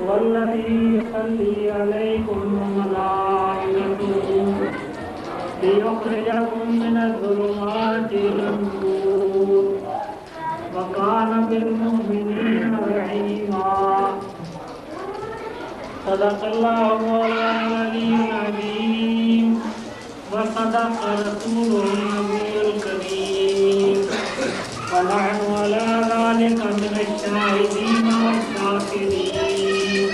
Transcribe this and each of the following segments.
والذي يصلي عليكم وملائكته ليخرجكم من الظلمات إلى النور وكان بالمؤمنين رحيما صدق الله مولانا العلي العظيم وصدق رسوله النبي الكريم ونحن على ذلك من الشاهدين والشاكرين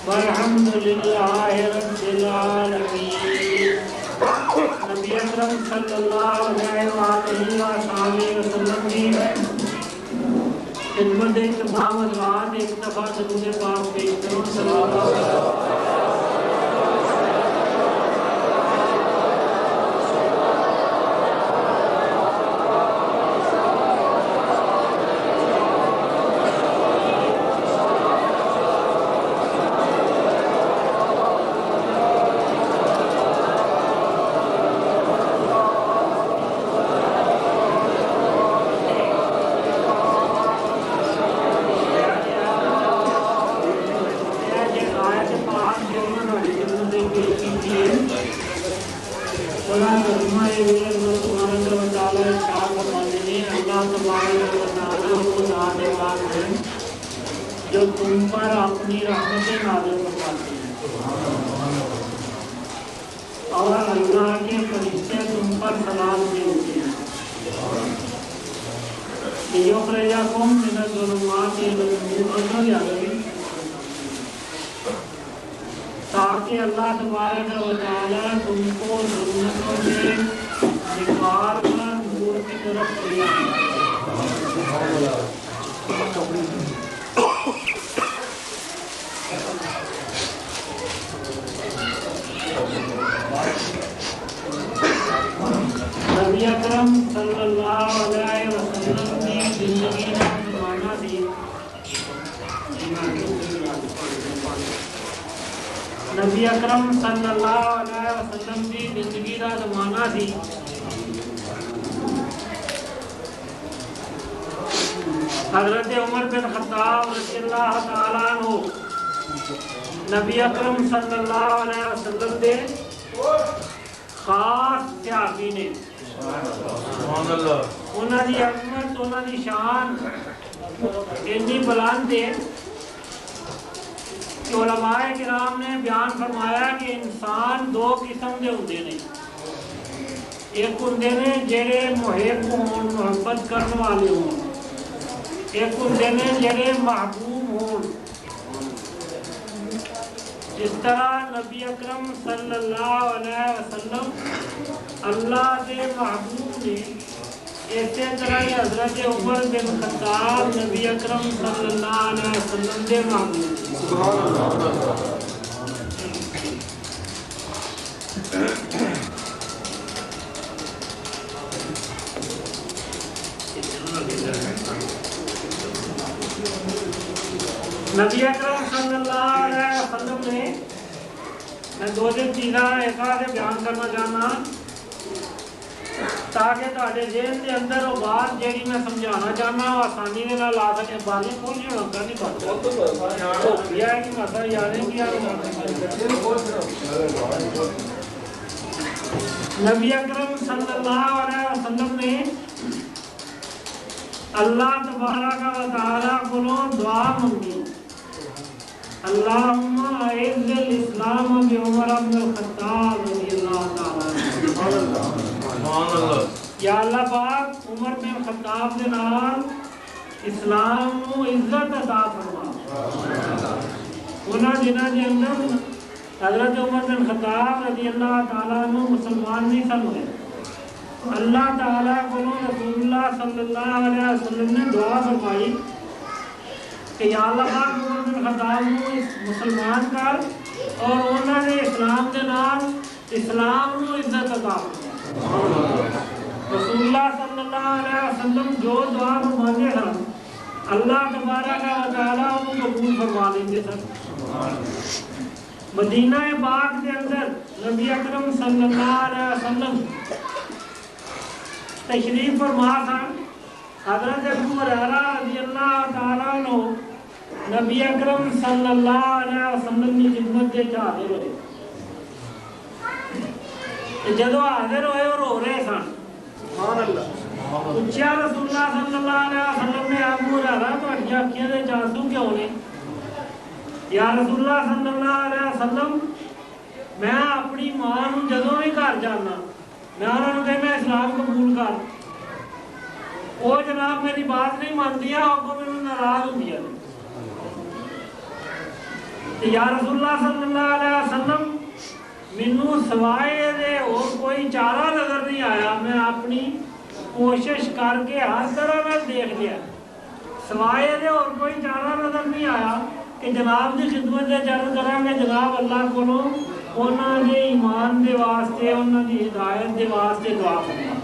والحمد لله رب العالمين. نبی اکرم صلی اللہ علیہ وآلہ وسلم کی خدمت تمام حضرات ایک دفعہ درود پاک پیش کرو. صلی اللہ علیہ وسلم. جو تم پر اپنی رحمتیں نازل فرماتے ہیں اور اللہ کے فرشتے تم پر سلام بھیجتے ہیں. لِيُخْرِجَكُم مِّنَ الظُّلُمَاتِ إِلَى النُّورِ تاکہ اللہ تبارک و تعالیٰ تم کو ظلمتوں سے نکال کر نور کی طرف لے آئے. نبی اکرم صلی اللہ علیہ وسلم کی زندگی کا زمانہ تھی. نبی اکرم صلی اللہ علیہ وسلم کی زندگی کا زمانہ تھی. حضرت عمر بن خطاب رضی اللہ تعالیٰ عنہ نبی اکرم صلی اللہ علیہ وسلم دے خاص صحابی نے. انہاں دی عظمت انہاں دی شان اتنی بلند ہے کہ علماء کرام نے بیان فرمایا کہ انسان دو قسم دے ہوندے نے. ایک ہوندے نے جڑے محب ہون محبت کرنے والے ہون, ایک ہوندے نے جڑے محبوب ہون. جس طرح نبی اکرم صلی اللہ علیہ وسلم اللہ کے محبوب نے, اسی طرح ہی حضرت عمر بن خطاب نبی اکرم صلی اللہ علیہ وسلم کے محبوب. سبحان اللہ. نبی اکرم صلی اللہ علیہ وسلم نے میں دو دن چیزاں ایک آدھے بیان کرنا چاہنا تاکہ تاڑے ذہن کے اندر وہ بات جیڑی میں سمجھانا چاہنا وہ آسانی نے نہ لا سکے. باتیں کھولنی ہوگا نہیں پاتا یہ ہے کہ مسئلہ یادیں کیا. نبی اکرم صلی اللہ علیہ وسلم نے اللہ تبارک و تعالیٰ کو دعا مانگی, اللہم اعز الاسلام بعمر بن الخطاب رضی اللہ تعالیٰ عنہ. یا اللہ پاک عمر بن خطاب کے نام اسلام کو عزت عطا فرما. انہاں جنہاں کے اندر حضرت عمر بن خطاب رضی اللہ تعالیٰ عنہ مسلمان نہیں سن ہوئے. اللہ تعالیٰ کو رسول اللہ صلی اللہ علیہ وسلم نے دعا فرمائی کہ یا اللہ پاک عمر بن خطاب کو مسلمان کر اور انہوں نے اسلام کے نام اسلام کو عزت عطا فرمائی. رسول اللہ صلی اللہ علیہ وسلم جو دعا فرماتے ہیں اللہ تبارک و تعالیٰ کو قبول فرما لیتے سن. مدینہ پاک کے اندر نبی اکرم صلی اللہ علیہ وسلم تشریف فرما تھا. حضرت ابو ہریرہ رضی اللہ تعالیٰ عنہ نبی اکرم صلی اللہ علیہ وسلم کی خدمت کے حاضر ہوئے. جدو حاضر ہوئے اور رو رہے سن, پوچھا رسول اللہ صلی اللہ علیہ وسلم نے, ابو ہریرہ تہاڈیاں اکھیاں دے آنسو کیوں نے؟ یا رسول اللہ صلی اللہ علیہ وسلم, میں اپنی ماں نو جدوں بھی گھر جانا میں انہاں نوں کہنا اسلام قبول کر, وہ جناب میری بات نہیں مانتی ہے, اگوں مینوں ناراض ہوندی ہے. یا رسول اللہ صلی اللہ علیہ وسلم, مینوں سوائے دے اور کوئی چارہ نظر نہیں آیا, میں اپنی کوشش کر کے ہر طرح میں دیکھ لیا, سوائے دے اور کوئی چارہ نظر نہیں آیا کہ جناب کی خدمت سے جلد کریں گے جناب اللہ کو انہاں دے ایمان دے واسطے, انہاں دی ہدایت دے واسطے دعا کرنا.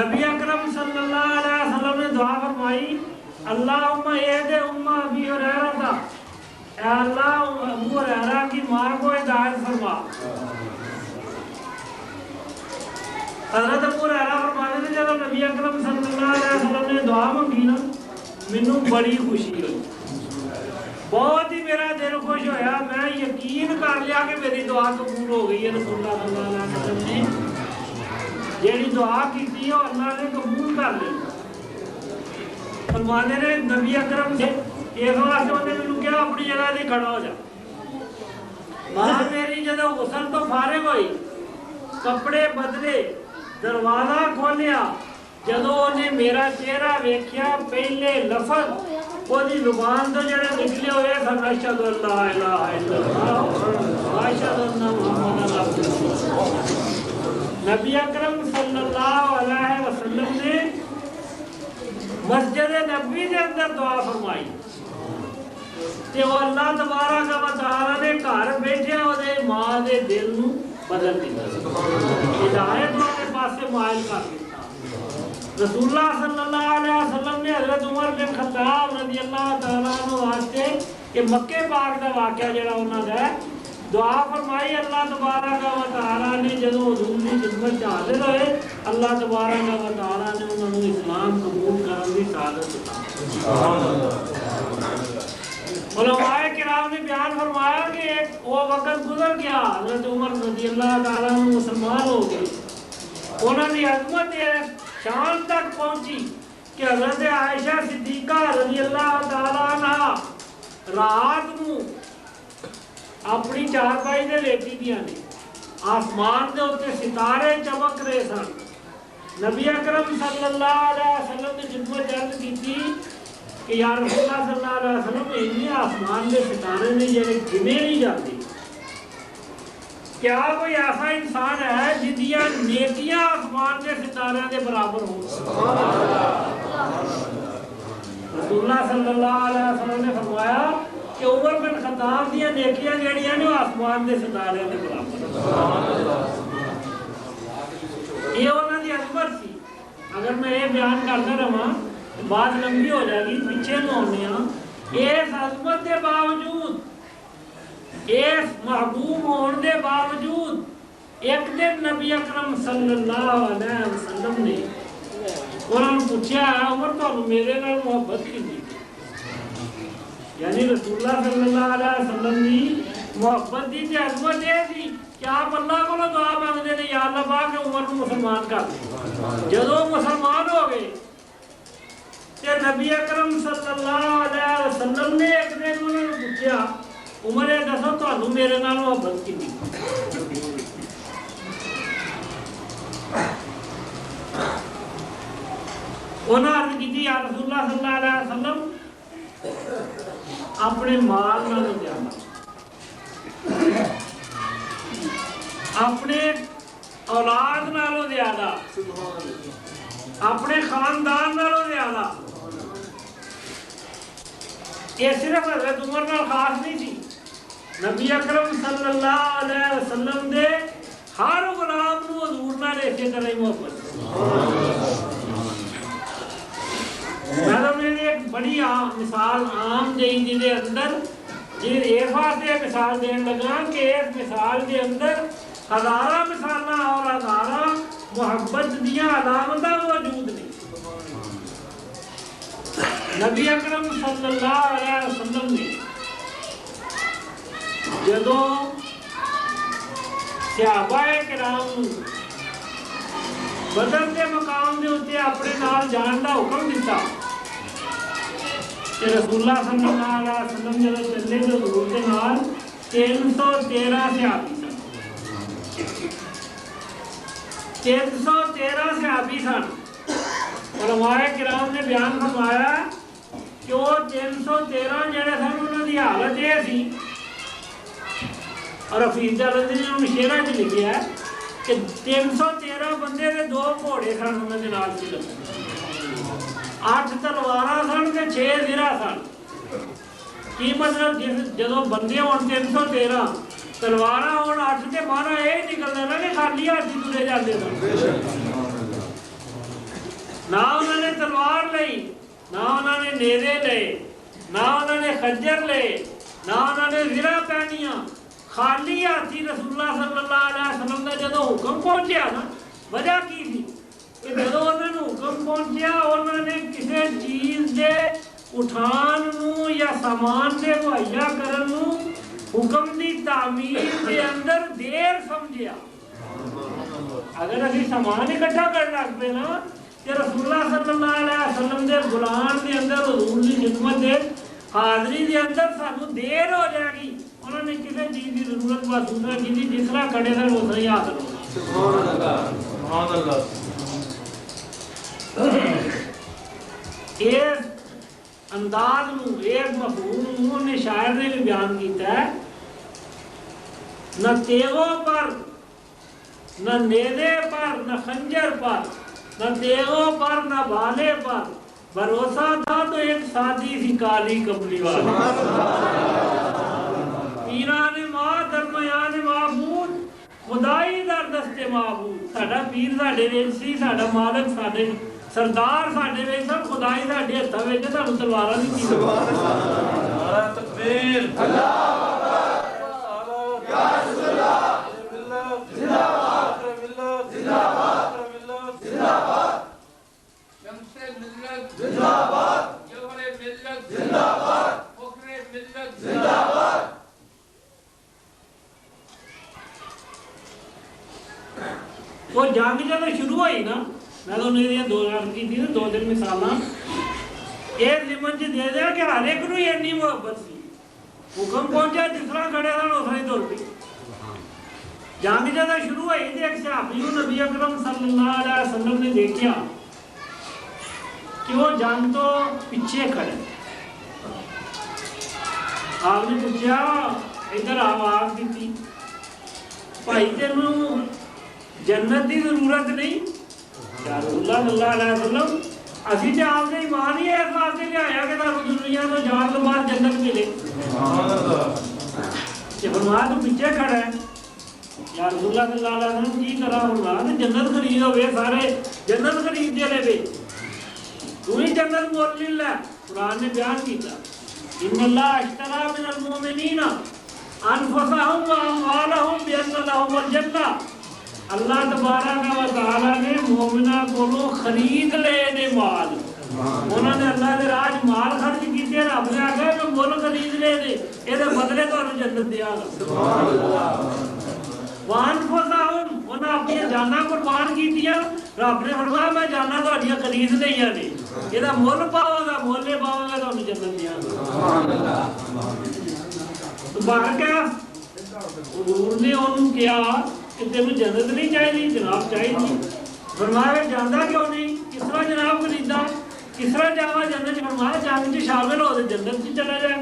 نبی اکرم صلی اللہ علیہ وسلم نے دعا فرمائی, اللہم اہد ام ابی ہریرہ, اے اللہ ابو ہریرہ کی ماں کو ہدایت فرما. حضرت ابو ہریرہ فرماتے ہیں جب نبی اکرم صلی اللہ علیہ وسلم نے دعا مانگی نا, مینوں بڑی خوشی ہوئی, بہت ہی میرا دل خوش ہویا, میں یقین کر لیا کہ میری دعا قبول ہو گئی ہے. رسول اللہ صلی اللہ علیہ وسلم نے جیڑی دعا کی تھی وہ اللہ نے قبول کر لی. فرماتے نے نبی اکرم سے اس واسطے انہوں نے مینوں کہا اپنی جگہ سے کھڑا ہو جا. ماں میری جدوں غسل تو فارغ ہوئی, کپڑے بدلے, دروازہ کھولیا, جدوں انہیں میرا چہرہ ویکھیا, پہلے لفظ وہی زبان تو جڑے نکلے ہوئے سن, اشہد ان لا الہ الا اللہ واشہد ان محمد رسول اللہ. نبی اکرم صلی اللہ علیہ وسلم نے مسجد نبوی کے اندر دعا فرمائی کہ وہ اللہ تبارک و تعالی نے گھر بیٹھے وہ ماں دے دل نو بدل دیا, ہدایت والے پاسے مائل کر دیتا. رسول اللہ صلی اللہ علیہ وسلم نے حضرت عمر بن خطاب رضی اللہ تعالیٰ عنہ واسطے کہ مکے پاک دا واقعہ جڑا انہاں دا ہے, دعا فرمائی. اللہ تبارک و تعالیٰ نے جدوں حضور کی خدمت حاضر ہوئے, اللہ تبارک و تعالیٰ نے انہوں نے اسلام قبول کرنے کی سعادت عطا. علماء کرام نے بیان فرمایا کہ ایک وہ وقت گزر گیا, حضرت عمر رضی اللہ تعالیٰ عنہ مسلمان ہو گئے, انہوں نے عظمت شان تک پہنچی کہ حضرت عائشہ صدیقہ رضی اللہ تعالیٰ عنہ رات کو اپنی چارپائی دے لیٹی دیاں نے, آسمان دے اوتے ستارے چمک رہے سن. نبی اکرم صلی اللہ علیہ وسلم نے خدمت عرض کی تھی کہ یا رسول اللہ صلی اللہ علیہ وسلم اتنے آسمان دے ستارے نے جڑے گنے نہیں جاتے, کیا کوئی ایسا انسان ہے جدیاں نیکیاں آسمان کے ستارے کے برابر ہوں؟ رسول اللہ صلی اللہ علیہ وسلم نے فرمایا کہ عمر بن خطاب دیا نیکیاں جڑیاں نے آسمان کے ستارے کے برابر. یہ انہوں کی عظمت سی. اگر میں یہ بیان کرتا رہا بات لمبی ہو جائے گی, پیچھے نہ ہونے ہیں. اس عظمت کے باوجود, اس محبوب ہونے کے باوجود, ایک دن نبی اکرم صلی اللہ علیہ وسلم نے انہوں نے پوچھا عمر تو میرے نال محبت کی تھی, یعنی رسول اللہ صلی اللہ علیہ وسلم کی محبت دی تے عظمت یہ تھی کہ آپ اللہ کو دعا مانگتے ہیں یا اللہ پاک عمر کو مسلمان کر دے. جدوں مسلمان ہو گئے تے نبی اکرم صلی اللہ علیہ وسلم نے ایک دن انہوں نے پوچھا عمر یہ دسو تانوں میرے نال محبت کی تھی؟ انہوں نے عرض کی تھی یا رسول اللہ صلی اللہ علیہ وسلم اپنے مال نال زیادہ, اپنے اولاد نالوں زیادہ, اپنے خاندان نالوں زیادہ. یہ صرف حضرت عمر نال خاص نہیں تھی, نبی اکرم صلی اللہ علیہ وسلم دے ہر غلام نو حضور نال اسی طرح ہی محبت. میں ایک بڑی مثال عام جی دے اندر اس واسطے مثال دین لگا کہ اس مثال دے اندر ہزارہ مثالاں اور ہزارہ محبت دیاں علامتاں موجود نے. نبی اکرم صلی اللہ علیہ وسلم نے جدوں صحابہ کرام بدر کے مقام دے اتنے اپنے نال جان کا حکم دیتا کہ رسول اللہ صلی اللہ علیہ وسلم جب چلے تو حضور کے نال 313 صحابی سن 313 صحابی سن علماء کرام نے بیان فرمایا کہ وہ 313 جڑے سن انہوں کی حالت یہ سی اور حفیظ جلندری نے مشیرہ چ لکھا ہے کہ 313 بندے دے 2 گھوڑے سن انہوں کے نال سی لگے 8 تلواراں سن تے 6 زرہ سن کی مطلب جدوں بندے ہون 313 تلواراں ہون 8 تے مانا یہ نکلنا نا کہ خالی ہاتھ ہی ترے جاندے سن نہ انہوں نے تلوار لئی نہ انہوں نے نیزے لے نہ انہوں نے خنجر لے نہ انہوں نے زرہ پہنیاں خالی ہاتھی رسول اللہ صلی اللہ علیہ وسلم کا جدوں حکم پہنچیا نا وجہ کی تھی کہ جدوں انہوں نے حکم پہنچیا انہوں نے کسی چیز دے اٹھان نو یا سامان دے مہیا کرن نو حکم دی تعمیر دے اندر دیر سمجھیا اگر اسی سامان اکٹھا کر لگ پے نا کہ رسول اللہ صلی اللہ علیہ وسلم دے بلان دے اندر حضور دی خدمت دے حاضری دے اندر سانو دیر ہو جائے گی انہوں نے کسی چیز کی ضرورت محسوس نہ کی جس طرح کھڑے تھے وہ صحیح حاصل ہو سبحان اللہ اس انداز نو ایک مفہوم نو نے شاعر نے بھی بیان کیتا ہے نہ تیغوں پر نہ نیزے پر نہ خنجر پر نہ تیغوں پر نہ بھالے پر بھروسہ تھا تو ایک سادی سی کالی کملی والی پیران ماں درمیان معبود خدائی در دست معبود ساڈا پیر ساڈے وچ سی ساڈا مالک ساڈے سردار ساڈے وچ سب خدائی ساڈے ہتھاں وچ سانوں تلواراں دی کی سبحان اللہ نعرہ تکبیر اللہ اکبر یا رسول اللہ زندہ باد زندہ باد زندہ باد شمس ملت زندہ باد جوہر ملت زندہ باد فخر ملت زندہ باد وہ جنگ جب شروع ہوئی نا میں تو انہیں 2 عرض کی تھی 2 مثالاں ایک ضمن چ دے دیا کہ ہر ایک نو اتنی محبت سی حکم پہنچا جس طرح کھڑے تھے اس طرح تر پی جنگ جب شروع ہوئی تو ایک صحابی نبی اکرم صلی اللہ علیہ وسلم نے دیکھا کہ وہ جنگ تو پیچھے کھڑے آپ نے پوچھا ادھر آواز دی تھی بھائی تینوں جنت کی ضرورت نہیں یا رسول اللہ صلی اللہ علیہ وسلم اسی تے آپ نے ایمان ہی اس واسطے لے آیا کہ تانوں دنیا تو جان تو بعد جنت ملے سبحان اللہ کہ فرمایا تو پیچھے کھڑا ہے یا رسول اللہ صلی اللہ علیہ وسلم کی کرا فرمایا جنت خرید ہوئے سارے جنت خرید دے لے تو ہی جنت مول لے قرآن نے بیان کیتا ان اللہ اشترى من المؤمنین انفسهم واموالهم بان لهم الجنہ اللہ تبارک و تعالی نے مومنہ کو خرید لے نے مال انہوں نے اللہ دے راج مال خرچ کیتے رب نے آخیا کہ مول خرید لے نے یہ بدلے تمہیں جنت دیا گا سبحان اللہ وانفسهم انہوں نے اپنی جاناں قربان کیتیاں رب نے فرمایا میں جاناں تہاڈیاں خرید لئیاں نے یہ مول پاؤ گا مولے پاؤ گا تمہیں جنت دیا گا سبحان اللہ باقی حضور نے انہوں کیا کہ تینوں جنت نہیں چاہیے جناب چاہیے فرمایا جانا کیوں نہیں کس طرح جناب خریدا کس طرح جاوا جنت فرمایا جنگ چ شامل ہو تو جنت چ چلا جائے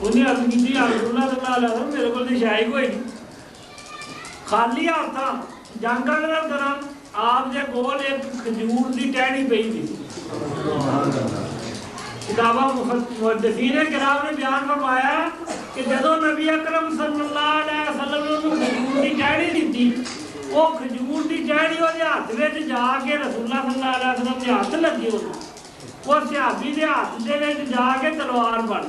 انہیں عرض کی یا رسول اللہ صلی اللہ علیہ وسلم میرے کو تو شاید کوئی نہیں خالی ہاتھ تھا جنگ کرا آپ کے کول ایک کھجور کی ٹہنی پئی تھی کتاباں محدثین کرام نے بیان فرمایا کہ جدوں نبی اکرم صلی اللہ علیہ وسلم نے کھجور کی ٹہنی دیتی وہ کھجور کی ٹہنی وہ ہاتھ میں جا کے رسول اللہ صلی اللہ علیہ وسلم کے ہاتھ لگی وہ صحابی کے ہاتھ دے جا کے تلوار بن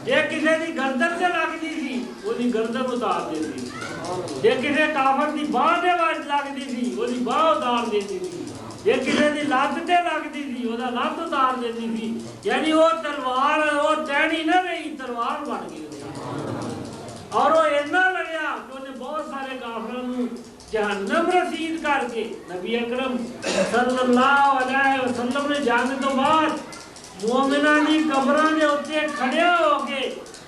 جے کسی کی گردن سے لگتی سی وہ گردن اتار دیتی جے کسی کافر کی باہ دے لگتی سی وہ باہ اتار دیتی سی یہ کسی کی لت تے لگتی تھی وہ لت اتار دیتی تھی، یعنی وہ تلوار وہ ٹہنی نہ رہی، تلوار بن گئی اور وہ اینا لگیا کہ انہیں بہت سارے کافروں جہنم رسید کر کے نبی اکرم صلی اللہ علیہ وسلم نے جانے تو بعد مومنان کی قبروں کے اتنے کھڑے ہو کے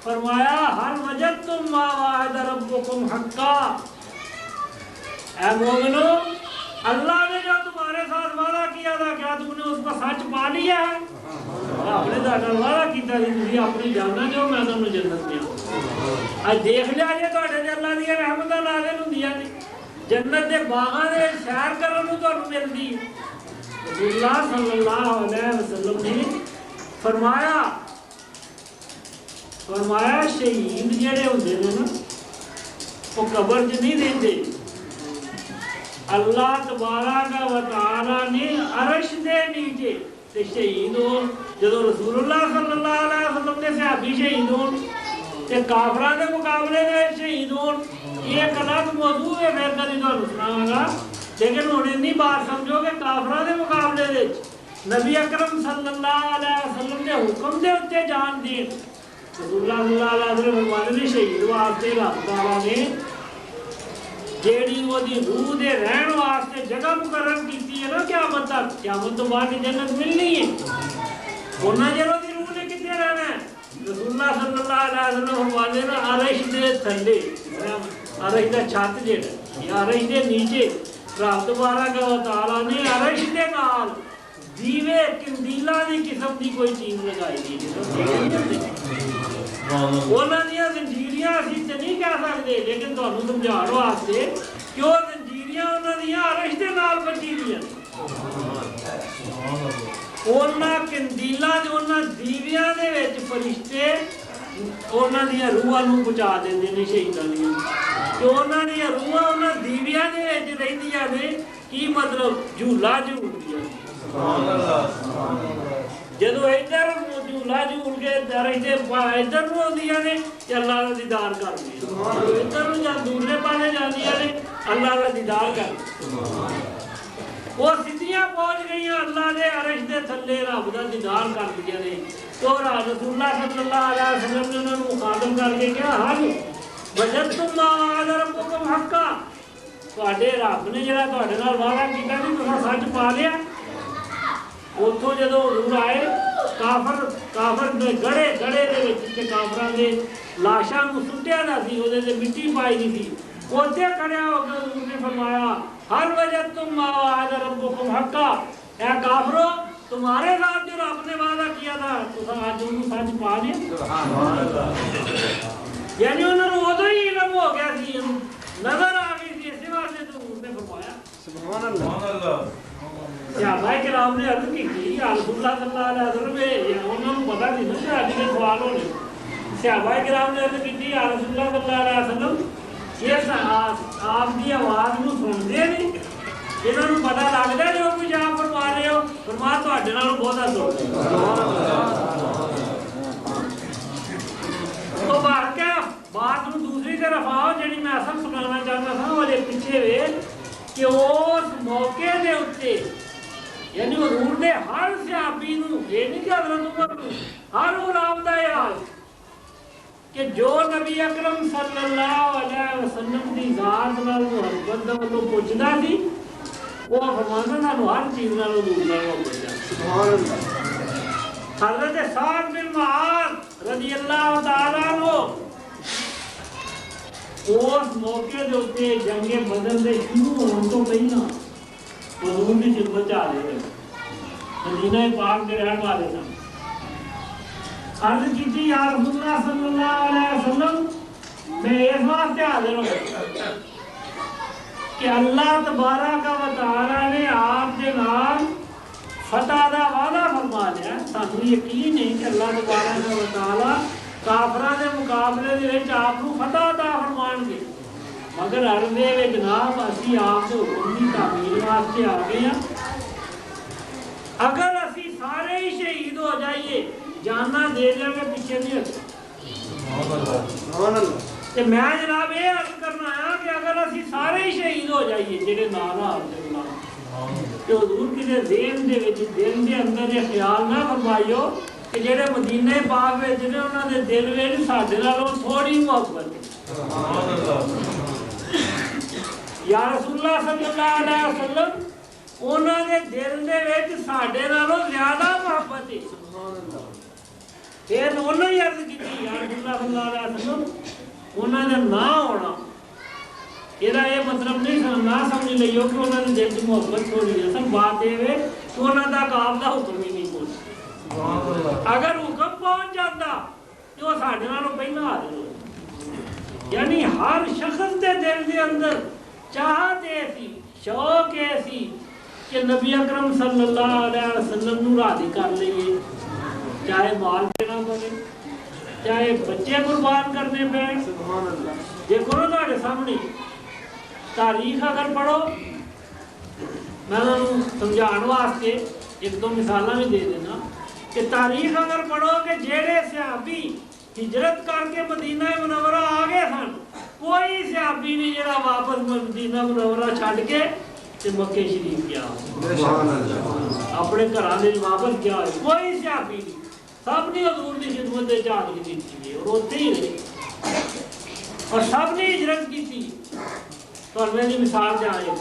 فرمایا ہل وجدتم ما وعد ربکم حقا، اے مومنو اللہ نے جو تمہارے ساتھ وعدہ کیا تھا کیا تم نے اس کا سچ پا لیا ہے؟ آپ نے تو وعدہ کیا تھی اپنی جانا جو میں تم نے جنت دیا، آج دیکھ لیا جی تو اللہ دیا رحمت نازل ہوندیاں نے، جنت دے باغاں دے سیر کرن نوں تانوں ملدی ہے۔ رسول اللہ صلی اللہ علیہ وسلم نے فرمایا شہید جڑے ہوندے نے نا وہ قبر چ نہیں رہندے، اللہ تبارک و تعالی نے عرش دے نیچے تے شہید ہو جدوں رسول اللہ صلی اللہ علیہ وسلم دے صحابی شہید ہون تے کافراں دے مقابلے دے شہید ہون، یہ ایک الگ موضوع ہے، پھر کدی تانوں سناواں گا، لیکن ہن اتنی بات سمجھو کہ کافراں دے مقابلے دے نبی اکرم صلی اللہ علیہ وسلم دے حکم دے اتنے جان دین، رسول اللہ صلی اللہ علیہ وسلم فرماتے نے شہید واسطے اللہ تعالیٰ نے جیڑی وہ دی روح دے رہن واسطے جگہ مقرر کیتی ہے نا قیامت تک، قیامت تو بعد جنت ملنی ہے، انہاں جڑوں دی روح نے کتے رہنا ہے؟ رسول اللہ صلی اللہ علیہ وسلم فرماتے ہیں عرش دے تھلے، عرش دا چھت جڑا یا عرش دے نیچے رب تبارک و تعالیٰ نے عرش دے نال دیوے کندیلاں دی قسم دی کوئی چیز لگائی دی، انہاں دیاں زنجیریاں اسی تے نہیں کہہ سکتے، لیکن تانوں سمجھاؤ واسطے کہ وہ زنجیریاں انہاں دیاں عرش دے نال بچی دیاں، انہاں کندیلاں دے انہاں دیویاں دے وچ فرشتے انہاں دیاں روحاں نوں بچا دیندے نے شہیداں دیاں، کہ انہاں دیاں روحاں انہاں دیویاں دے وچ رہندیاں نے، کی مطلب جھولا جھولدیاں، جدو ادھر جھولا جھول کے ادھر نو آدیاں نے تے اللہ کا دیدار کر دیا، ادھر نو جب دوسرے پاسے جاندیاں نے اللہ کا دیدار کر وہ سیدھیاں پہنچ گئیاں اللہ دے عرش دے تھلے رب دا دیدار کر دیا نے، تو رسول اللہ صلی اللہ علیہ وسلم نے انہوں نے مخاطب کر کے کہا حل وجدتم ما وعد ربکم حقا، تواڈے رب نے جڑا تواڈے نال وعدہ کیتا سی تساں سچ پا لیا؟ اتوں جدو حضور آئے کافر دے گڑے دے وچ کافراں دے لاشاں نوں سٹیا نہ سی، اودے تے مٹی پائی نہیں سی، اوتھے کھڑیا ہو کے حضور نے فرمایا ہل وجدتم ما وعد ربکم حقا، اے کافرو تمہارے ساتھ جو رب نے وعدہ کیا تھا تساں اج انہوں سچ پا لیا؟ یعنی انہوں نے ادو ہی علم ہو گیا سی، نظر آ گئی سی، اسی واسطے تو حضور نے فرمایا سبحان اللہ۔ صحابہ کرام نے عرض کی یا رسول اللہ صلی اللہ علیہ وسلم انہوں نے پتا نہیں نا کہ سوال ہونے، صحابہ کرام نے عرض کی یا رسول اللہ صلی اللہ علیہ وسلم یہ آپ کی آواز نو سنتے نہیں، انہوں نے پتا لگتا ہے جو کچھ آپ فرما رہے ہو، فرما تواڈے نالوں بہت سنتے تو بار کے بات نو دوسری طرف آؤ جڑی میں اصل سنانا چاہتا تھا وہ پیچھے وے کہ اس موقع دے اتنے یعنی حضور دے ہر صحابی نو، یہ نہیں کہ حضرت عمر نو، ہر غلام دا یاد کہ جو نبی اکرم صلی اللہ علیہ وسلم دی ذات نال محبت دا ولوں پوچھدا سی وہ فرماندا سانوں ہر چیز نال حضور نال محبت ہے، سبحان اللہ۔ حضرت سعد بن معاذ رضی اللہ تعالیٰ عنہ اس موقع دے اتنے جنگ بدر دے شروع ہونے تو پہلا حضور کی خدمت چ آ رہے مدینہ پاک دے رہن والے سن، عرض کی یا رسول اللہ صلی اللہ علیہ وسلم میں اس واسطے حاضر ہوں کہ اللہ تبارک و تعالی نے آپ کے نام فتح دا وعدہ فرما لیا، سانوں یقین ہے کہ اللہ تبارک و تعالی کافراں دے مقابلے دے وچ آپ نوں فتح عطا فرمان گے، مگر عرض دے وچ جناب اسی آپ دے حکم دی تعمیل واسطے آ گئے ہیں، اگر اسی سارے ہی شہید ہو جائیے جانا دے دیں گے پیچھے نہیں ہٹے، تے میں جناب یہ عرض کرنا ہے کہ اگر اسی سارے ہی شہید ہو جائیے جڑے نال کہ حضور کسی ذہن دے وچ دل دے اندر یہ خیال نہ فرمائیو کہ جڑے مدینہ پاک وچ نے انہاں دے دل وچ ساڈے نالوں تھوڑی محبت ہے. سبحان اللہ. یا رسول اللہ صلی اللہ علیہ وسلم انہاں دے دل دے وچ ساڈے نالوں زیادہ محبت ہے. سبحان اللہ. پھر انہوں نے عرض کیتی یا رسول اللہ صلی اللہ علیہ وسلم انہاں نے نہ ہونا یہ مطلب نہیں نہ سمجھ لئیو کہ انہوں نے دل کی محبت چھوڑی ہے. اصل بات یہ ہے کہ انہوں کا آپ کا حکم ہی نہیں پہنچ. اگر حکم پہنچ جاتا تو وہ ساڈے نالوں پہلا حاضر ہو. یعنی ہر شخص کے دل کے اندر چاہت ایسی شوق ایسی کہ نبی اکرم صلی اللہ علیہ وسلم نو راضی کر لئیے. چاہے مال دینا پڑے چاہے بچے قربان کرنے پہ. سبحان اللہ. دیکھو نا تھوڑے سامنے تاریخ اگر پڑھو میں سمجھان واسطے ایک دو مثالیں بھی دے دینا کہ تاریخ اگر پڑھو کہ جیڑے صحابی ہجرت کر کے مدینہ منورہ آ گئے سن کوئی صحابی نہیں جڑا واپس مدینہ منورہ چھڈ کے تے مکے شریف گیا اپنے گھراں دے واپس گیا کوئی صحابی نہیں. سب نے حضور کی خدمت دے چاہ کی دیتی اور اتنے ہی رہے اور سب نے ہجرت کی تھی. تو میں نے مثال جائے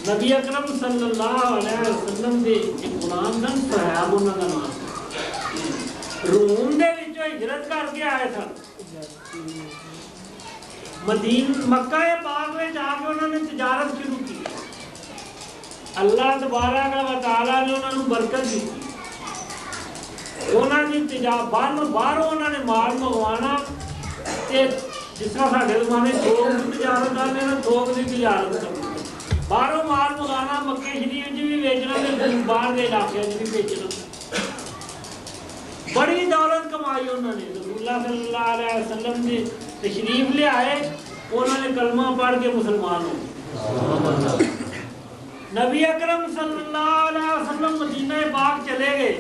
نبی اکرم صلی اللہ علیہ وسلم دے ایک غلام سن صحاب انہوں کا نام روم دے وچوں ہجرت کر کے آئے سن مکہ پاک میں جا کے انہوں نے تجارت شروع کی. اللہ تبارک و تعالیٰ نے انہوں نے برکت دی. انہوں نے تجارت باہروں انہوں نے مال منگوانا تے جس طرح ساڈے زمانے تھوک کی تجارت کرتے ہیں تھوک کی تجارت کرتے باہروں مال منگانا مکے شریف بھی بیچنا تے باہر کے علاقے بھی بیچنا. بڑی دولت کمائی انہوں نے. رسول اللہ صلی اللہ علیہ وسلم نے تشریف لے آئے انہوں نے کلمہ پڑھ کے مسلمان ہو. نبی اکرم صلی اللہ علیہ وسلم مدینہ پاک چلے گئے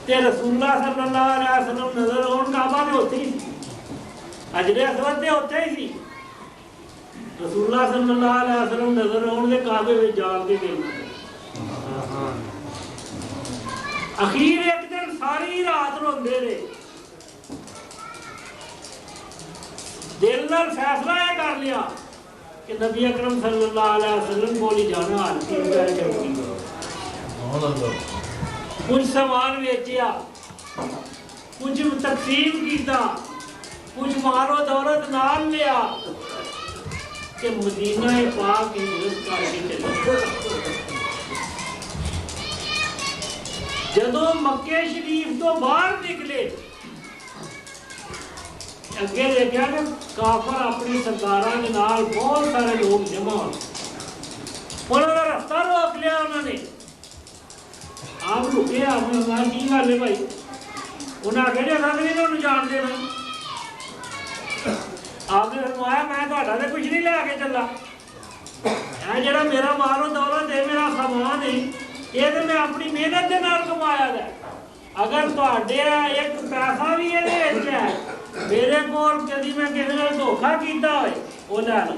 تے رسول اللہ صلی اللہ علیہ وسلم نظر آن کعبہ میں ہوتے ہی حجر اسود تے ہوتے ہی سی. رسول اللہ صلی اللہ علیہ وسلم نظر آن دے کعبے میں جا کے گئے. اخیر ایک دن ساری رات روندے رہے. دل نال فیصلہ یہ کر لیا کہ نبی اکرم صلی اللہ علیہ وسلم کو ہی جانا حال کی چلتی. کچھ سامان ویچیا کچھ تقسیم کیتا کچھ مال و دولت نال لیا کہ مدینہ پاک ہجرت کر کے چلے. جدوں مکے شریف تو باہر نکلے اگے دیکھا کہ کافر اپنی سرداراں دے نال بہت سارے لوگ جمع ہو. انہوں نے رستہ روک لیا. انہوں نے آپ رکے آپ نے کہا کی گل ہے بھائی. انہیں آخیا جی اصل نہیں تمہیں جان دینا. آپ نے فرمایا میں تہاڈا تے کچھ نہیں لے کے چلا. اے جڑا میرا مال و دولت ہے میرا سامان ہے یہ تو میں اپنی محنت کے نال کمایا ہے. اگر تہاڈے ایک پیسہ بھی یہ ہے میرے کول کدی میں کسی نے دھوکھا کیتا ہوئے وہ لے لو.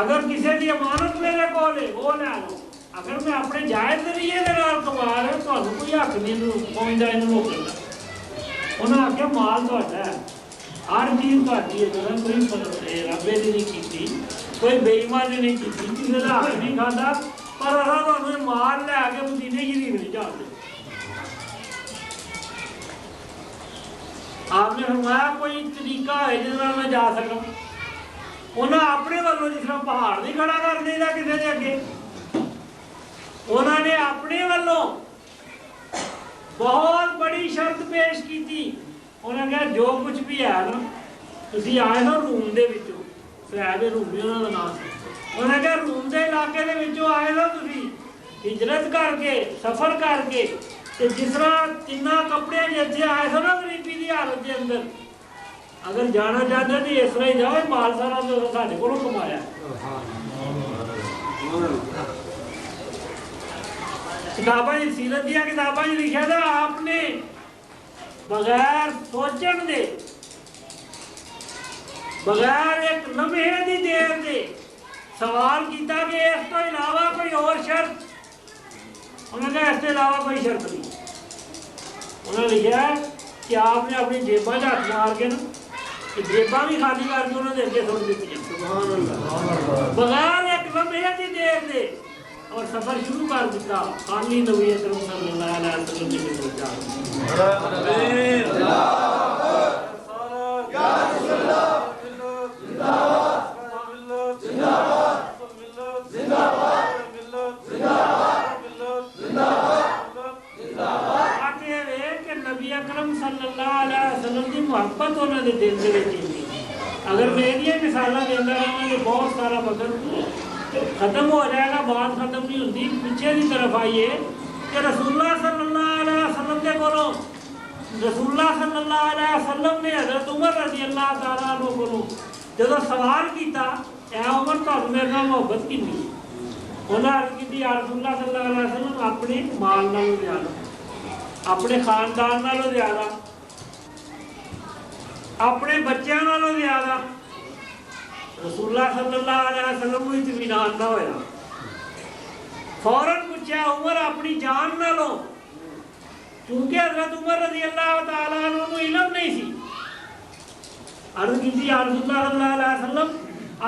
اگر کسی کی امانت میرے کول ہے وہ لے لو. اگر میں اپنے جائز ذریعے کے نال کما رہا تمہیں کوئی حق نہیں پہنچتا انہوں روکنے کا. انہوں نے آخیا مال تہاڈا ہے ہر چیز تہاڈی ہے کوئی ربے دی نہیں کی کوئی بے ایمانی نہیں کی کسی کا حق نہیں کھاتا پر اصل تمہیں مال لے کے مدینے شریف نہیں جاتے. آپ نے فرمایا کوئی طریقہ ہے جس طرح میں جا سکوں. انہیں اپنے والوں جس طرح پہاڑ نہیں کھڑا کر دیا کسی کے اگے. انہوں نے اپنے والوں بہت بڑی شرط پیش کی تھی. انہوں نے کہا جو کچھ بھی ہے نا تسی آئے نا روم دے وچوں صحابہ رومی انہوں کا نام. انہوں نے کہا روم دے علاقے دے وچوں آئے نا تسی ہجرت کر کے سفر کر کے جس طرح تینا کپڑے جیسے آئے تھے نا غریبی کی حالت کے اندر اگر جانا چاہتے تو اس طرح ہی جاؤ. مال سارا ساڈے کولوں کمایا. کتاباں سیرت دیا کتاباں لکھا تھا آپ نے بغیر سوچن دے بغیر ایک لمحے دی دیر دے سوال کیتا کہ اس تو علاوہ کوئی اور شرط؟ انہوں نے کہا اس کے علاوہ کوئی شرط نہیں. انہوں نے لکھا ہے کہ آپ نے اپنی جیباں ہاتھ مار کے نا جیباں بھی خالی کر کے انہوں نے اگے سن دیتی ہیں بغیر ایک لمحے کی دیر دے اور سفر شروع کر دیتا. خانی نبی اکرم صلی اللہ علیہ وسلم نے پہنچا. نبی اکرم صلی اللہ علیہ وسلم کی محبت انہوں نے دل سے کی. اگر میری مثال دینا رہا کہ بہت سارا وقت ختم ہو جائے گا بات ختم نہیں ہوتی. پیچھے کی طرف آئیے کہ رسول اللہ صلی اللہ علیہ وسلم کے بولو رسول اللہ صلی اللہ علیہ وسلم نے حضرت عمر رضی اللہ تعالیٰ عنہ کو جب سوال کیتا اے عمر تو میرے نال محبت کی نہیں. انہوں نے عرض کی یا رسول اللہ صلی اللہ علیہ وسلم اپنے مال نالوں زیادہ اپنے خاندان نالوں زیادہ اپنے بچوں نالوں زیادہ. رسول اللہ صلی اللہ علیہ وسلم کو اطمینان نہ ہویا. فوراً پوچھا عمر اپنی جان نالوں چونکہ حضرت عمر رضی اللہ تعالیٰ عنہ کو علم نہیں سی. عرض کی تھی یا رسول اللہ صلی اللہ علیہ وسلم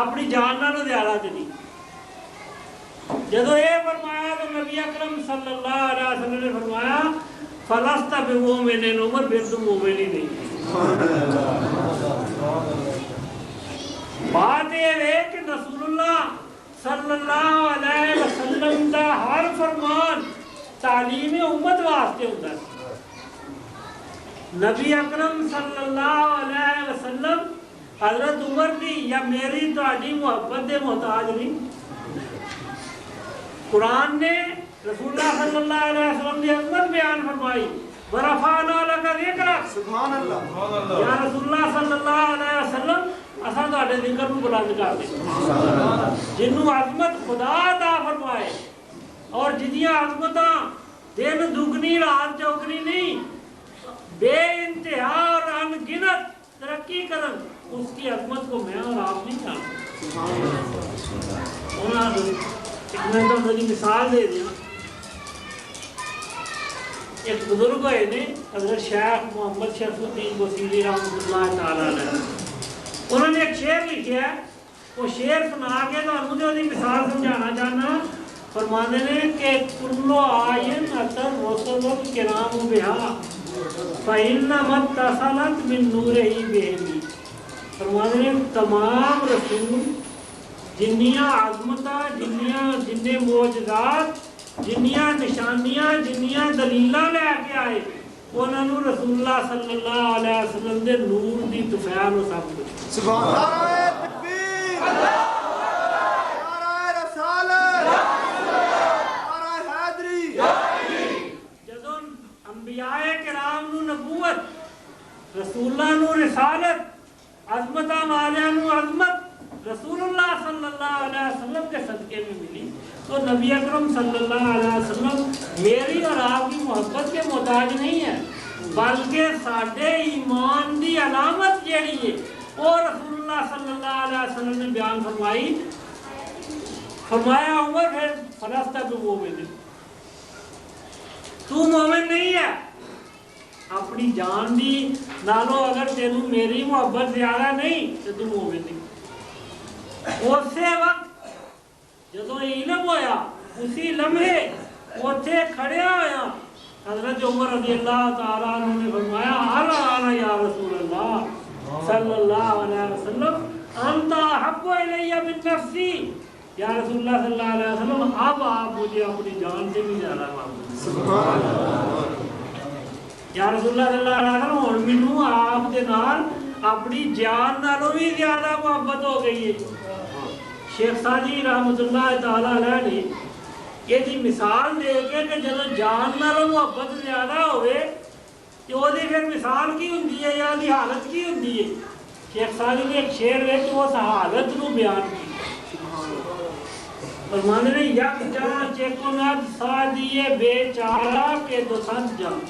اپنی جان نالوں زیادہ تے نہیں. جدو یہ فرمایا تو نبی اکرم صلی اللہ علیہ وسلم نے فرمایا فلسطہ بمومن عمر پھر تم مومن ہی نہیں. بات یہ ہے کہ رسول اللہ صلی اللہ علیہ وسلم کا ہر فرمان تعلیم امت واسطے ہوتا ہے. نبی اکرم صلی اللہ علیہ وسلم حضرت عمر دی یا میری تہاڈی محبت دے محتاج نہیں. قرآن نے رسول اللہ صلی اللہ علیہ وسلم کی عظمت بیان فرمائی وَرَفَعْنَا لَكَ ذِكْرَكَ سبحان اللہ یا رسول اللہ صلی اللہ علیہ وسلم اساں تہاڈے ذکر کو بلند کر دے. جنوں عظمت خدا عطا فرمائے اور جنیاں عظمتاں دن دگنی رات چوگنی نہیں بے انتہا اور ان گنت ترقی کرن اس کی عظمت کو میں اور آپ نہیں جانتے. میں تو بڑی مثال دے دیا. ایک بزرگ ہوئے نے حضرت شیخ محمد شرف الدین بصیری رحمۃ اللہ تعالیٰ علیہ. انہوں نے ایک شعر لکھا ہے. وہ شعر سنا کے تو مجھے وہی مثال سمجھانا چاہنا. فرمانے نے کہ کلو آئین اثر رسول الکرام بہا فإنما اتصلت من نورہ بہمی. فرمانے نے تمام رسول جنیاں عظمتاں جننے معجزات جنیاں نشانیاں جنیاں دلیلاں لے کے آئے انہوں نے رسول اللہ صلی اللہ علیہ وسلم دے نور دی تفیان و سب کچھ. سبحان اللہ. نعرہ تکبیر نعرہ رسالت نعرہ حیدری. جدوں انبیاء کرام نو نبوت رسول اللہ نو رسالت عظمتاں والیاں نو عظمت رسول اللہ صلی اللہ علیہ وسلم کے صدقے میں ملی تو نبی اکرم صلی اللہ علیہ وسلم میری اور آپ کی محبت کے محتاج نہیں ہے بلکہ ساڈے ایمان دی علامت جیڑی ہے وہ رسول اللہ صلی اللہ علیہ وسلم نے بیان فرمائی. فرمایا عمر پھر فلسطہ بھی مومن تو مومن نہیں ہے. اپنی جان دی نالو اگر تینوں میری محبت زیادہ نہیں تو تم مومن نہیں. اسی وقت جدو علم ہویا اسی لمحے اوتھے کھڑیا ہویا حضرت عمر رضی اللہ تعالیٰ عنہ نے فرمایا انا یا رسول اللہ صلی اللہ علیہ وسلم انت احب الی من نفسی. یا رسول اللہ صلی اللہ علیہ وسلم اب آپ مجھے اپنی جان سے بھی زیادہ محبوب. یا رسول اللہ صلی اللہ علیہ وسلم ہن مینوں آپ دے نال اپنی جان نالوں بھی زیادہ محبت ہو گئی ہے. شیخ ساجی رحمۃ اللہ تعالیٰ علیہ نے یہ جی مثال دے کے کہ جب جان نالوں محبت زیادہ ہوئے تو وہ پھر مثال کی ہوندی ہے یا دی حالت کی ہوندی ہے. شیخ ساجی نے ایک شعر ہے کہ اس حالت نو بیان کی. فرمانے نے یک جان چیکونت سادی بے چارہ کے دو سنت جان.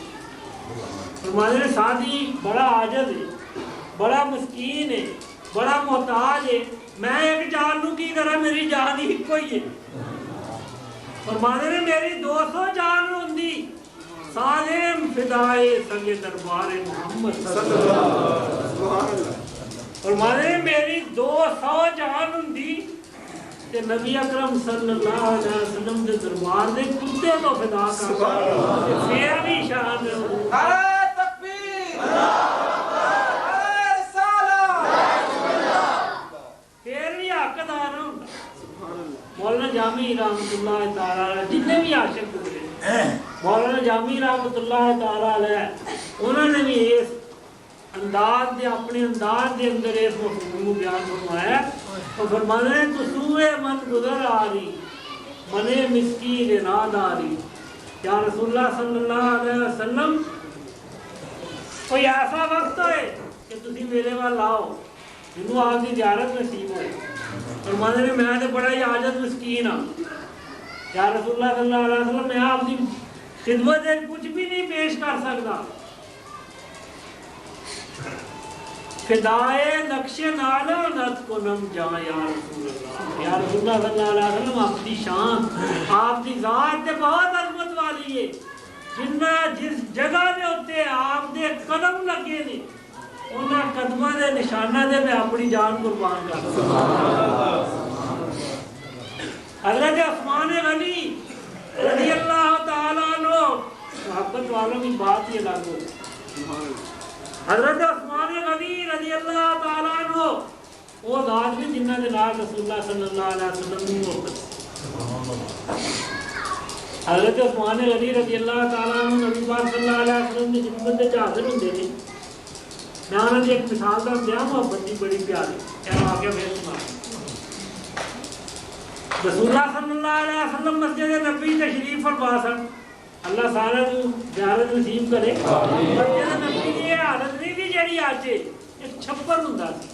فرمانے نے سادی بڑا عاجز ہے بڑا مسکین ہے بڑا محتاج ہے میں ایک جان نو کی کرا میری جان ہی کوئی ہے فرمانے نے میری 200 جان ہوندی سالم فدائے سنگ دربار محمد صلی اللہ علیہ وسلم فرمانے نے میری 200 جان ہوندی کہ نبی اکرم صلی اللہ علیہ وسلم دے دربار دے کتے تو فدا کر پھر بھی شان نعرہ تکبیر نعرہ رسالہ پھر بھی حقدار ہوں مولانا جامی رحمت اللہ تعالی علیہ جتنے بھی عاشق ہوئے مولانا جامی رحمت اللہ تعالی علیہ انہوں نے بھی اس انداز دے اپنے انداز دے اندر اس مفہوم کو بیان فرمایا اور فرمانے تو سوئے من گزر آری منے مسکین ناداری یا رسول اللہ صلی اللہ علیہ وسلم کوئی ایسا وقت ہوئے کہ تسی میرے وال آؤ جنہوں آپ کی زیارت نصیب ہوئے فرمانے نے میں تو بڑا ہی عاجز مسکین ہوں یا رسول اللہ صلی اللہ علیہ وسلم میں آپ کی خدمت کچھ بھی نہیں پیش کر سکتا فدائے نقش نالا نت کو نم جہاں یا رسول اللہ صلی اللہ علیہ وسلم آپ کی شان آپ کی ذات تے بہت عظمت والی ہے جس جگہ دے ہوتے آپ دے قدم لگے نے انہاں قدمہ دے نشانہ دے میں اپنی جان قربان کرتا حضرت عثمان غنی رضی اللہ تعالیٰ عنہ محبت والوں کی بات یہ لگو حضرت عثمان غنی رضی اللہ تعالیٰ عنہ وہ ذات بھی جنہ دے نال رسول اللہ صلی اللہ علیہ وسلم نے محبت حضرت عثمان غنی رضی اللہ تعالیٰ عنہ نبی پاک صلی اللہ علیہ وسلم کی خدمت وچ حاضر ہوندے نے میں انہاں دی ایک مثال دا دیا محبت دی بڑی پیاری اے واقعہ میں سنا رسول اللہ صلی اللہ علیہ وسلم مسجد نبی تشریف فرما سن اللہ سارا کو زیارت نصیب کرے مسجد نبی دی حالت نہیں تھی جڑی آج ایک چھپر ہوندا سی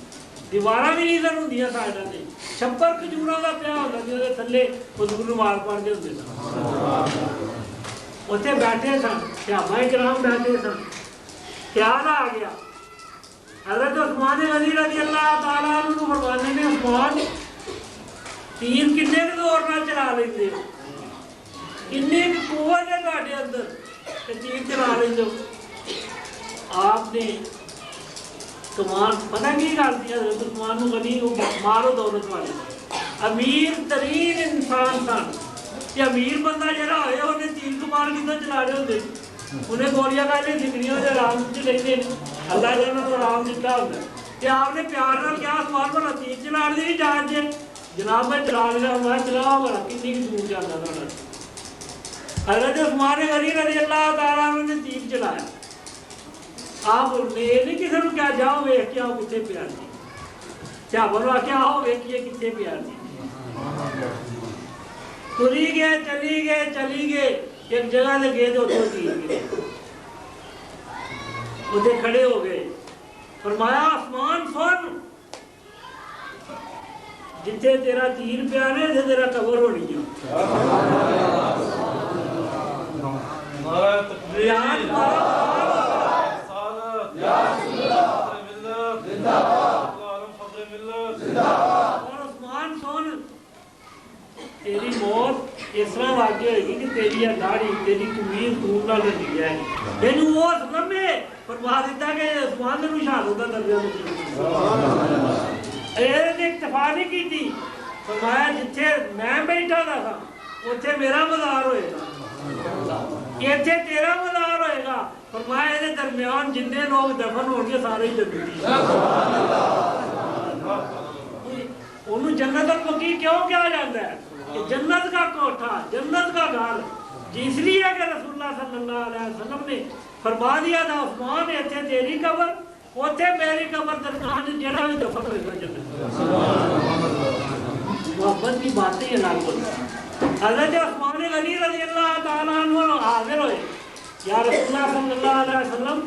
دیواراں بھی نہیں ہوندیاں سائڈاں تے چھپر کھجوراں دا پیا ہوندا سی تے تھلے بزرگ نماز پڑھدے ہوندے سن اوتھے بیٹھے سن صحابہ کرام بیٹھے سن خیال آ گیا حضرت عثمان غنی رضی اللہ تعالیٰ عنہ کو فرمانے نے عثمان تیر کنے زور نال چلا لیندے ہو کنے کی قوت ہے تہاڈے اندر کہ تیر چلا لیندے ہو آپ نے کمان پتہ کی گل سی حضرت عثمان غنی مال و دولت والے امیر ترین انسان سن کہ امیر بندہ جڑا ہوئے انہیں تیر کمان کتنا چلانے ہوندے انہیں گولیاں کھانے سکھنیوں سے آرام سے لیندے اللہ جانا تو آرام دیتا ہوتا ہے کہ آپ نے پیار نال کیا عثمان بنا تیر چلانے دی اجازت ہے جناب میں چلا لیا میں چلاؤ بڑا کتنی کی دور جاتا تھا حضرت عثمان غنی رضی اللہ تعالیٰ عنہ نے تیر چلایا آپ نے یہ نہیں کسی نے کیا جاؤ ویکھ کے آؤ کتنے پیار دی کیا بولو کیا آؤ ویکھیے کتنے پیار دی چلی گئے ایک جگہ سے گئے تو تیر گئے ادھر کھڑے ہو گئے فرمایا آسمان سن جتنے تیرا تیر پیانے تھے تیرا قبر ہونی ہے آسمان سن تیری موت اس طرح واقع ہوئے گی کہ تیری داڑھی تیری کمیر خون نہ لگی جائے گی لیکن وہ لمبے فرما دیتا کہ عثمان نے شہادت کا درجہ اکتفا نہیں کی تھی فرمایا جتھے میں بیٹھا تھا اتھے میرا مزار ہوئے گا اتھے تیرا مزار ہوئے گا فرمایا یہ درمیان جتنے لوگ دفن ہو گے سارے ہی جنتی انہوں جنت المقی کیوں کیا جاتا ہے کہ جنت کا کوٹھا جنت کا گھر جس لیے کہ رسول اللہ صلی اللہ علیہ وسلم نے فرما دیا تھا عثمان اتھے تیری قبر اتھے میری قبر درمیان جڑا بھی دفن ہوئے گا جنت محبت کی باتیں یہ لگ ہوئی حضرت عثمان غنی رضی اللہ تعالیٰ عنہ حاضر ہوئے یا رسول اللہ صلی اللہ علیہ وسلم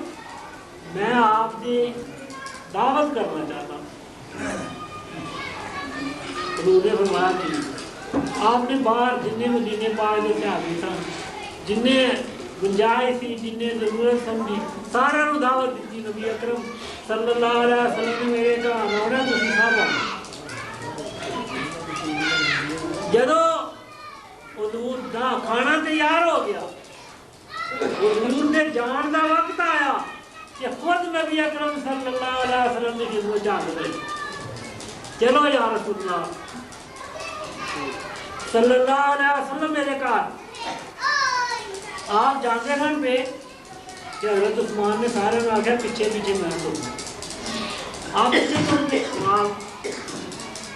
میں آپ سے دعوت کرنا چاہتا ہوں حضور نے فرمایا کہ آپ نے باہر جنہیں مدینے پاک دے صحابی سن جنہیں گنجائش تھی جنہیں ضرورت سمجھی سارا نو دعوت دیتی نبی اکرم صلی اللہ علیہ وسلم نے میرے کہا آنا تسی صاحب جدو حضور دا کھانا تیار ہو گیا، حضور نے جان دا وقت آیا کہ خود نبی اکرم صلی اللہ علیہ وسلم نے خدمت چاہ رہے، چلو یا رسول اللہ صلی اللہ علیہ وسلم میرے گھر آپ جانتے ہیں پہ کہ حضرت عثمان نے سارے میں آگیا پیچھے پیچھے میں تو آپ پیچھے کرتے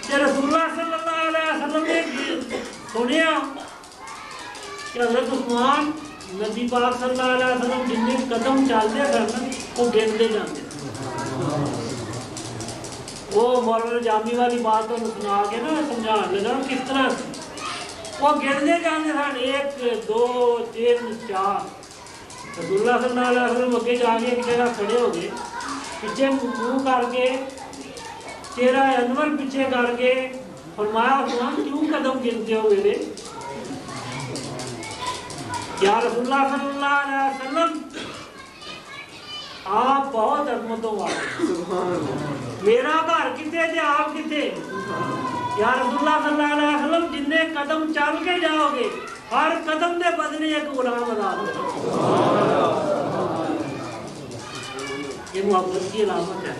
کہ رسول اللہ صلی اللہ علیہ وسلم نے سنیا کہ حضرت عثمان نبی پاک صلی اللہ علیہ وسلم جن قدم چلتے سن وہ گنتے جاتے، وہ مولانا جامی والی بات کو سنا کے نا سمجھا لگا کس طرح وہ گنتے جاتے سن، 1 2 3 4 رسول اللہ صلی اللہ علیہ وسلم اگے جا کے ایک جگہ کھڑے ہو گئے، پیچھے منہ کر کے چہرہ انور پیچھے کر کے فرمایا عثمان کیوں قدم گنتے ہو میرے؟ یا رسول اللہ صلی اللہ علیہ وسلم آپ بہت عظمتوں والے، میرا گھر کتے تھے آپ کتے؟ یا رسول اللہ صلی اللہ علیہ وسلم جننے قدم چل کے جاؤ گے ہر قدم دے بدلے ایک غلام آزاد ہوگا، یہ محبت کی علامت ہے۔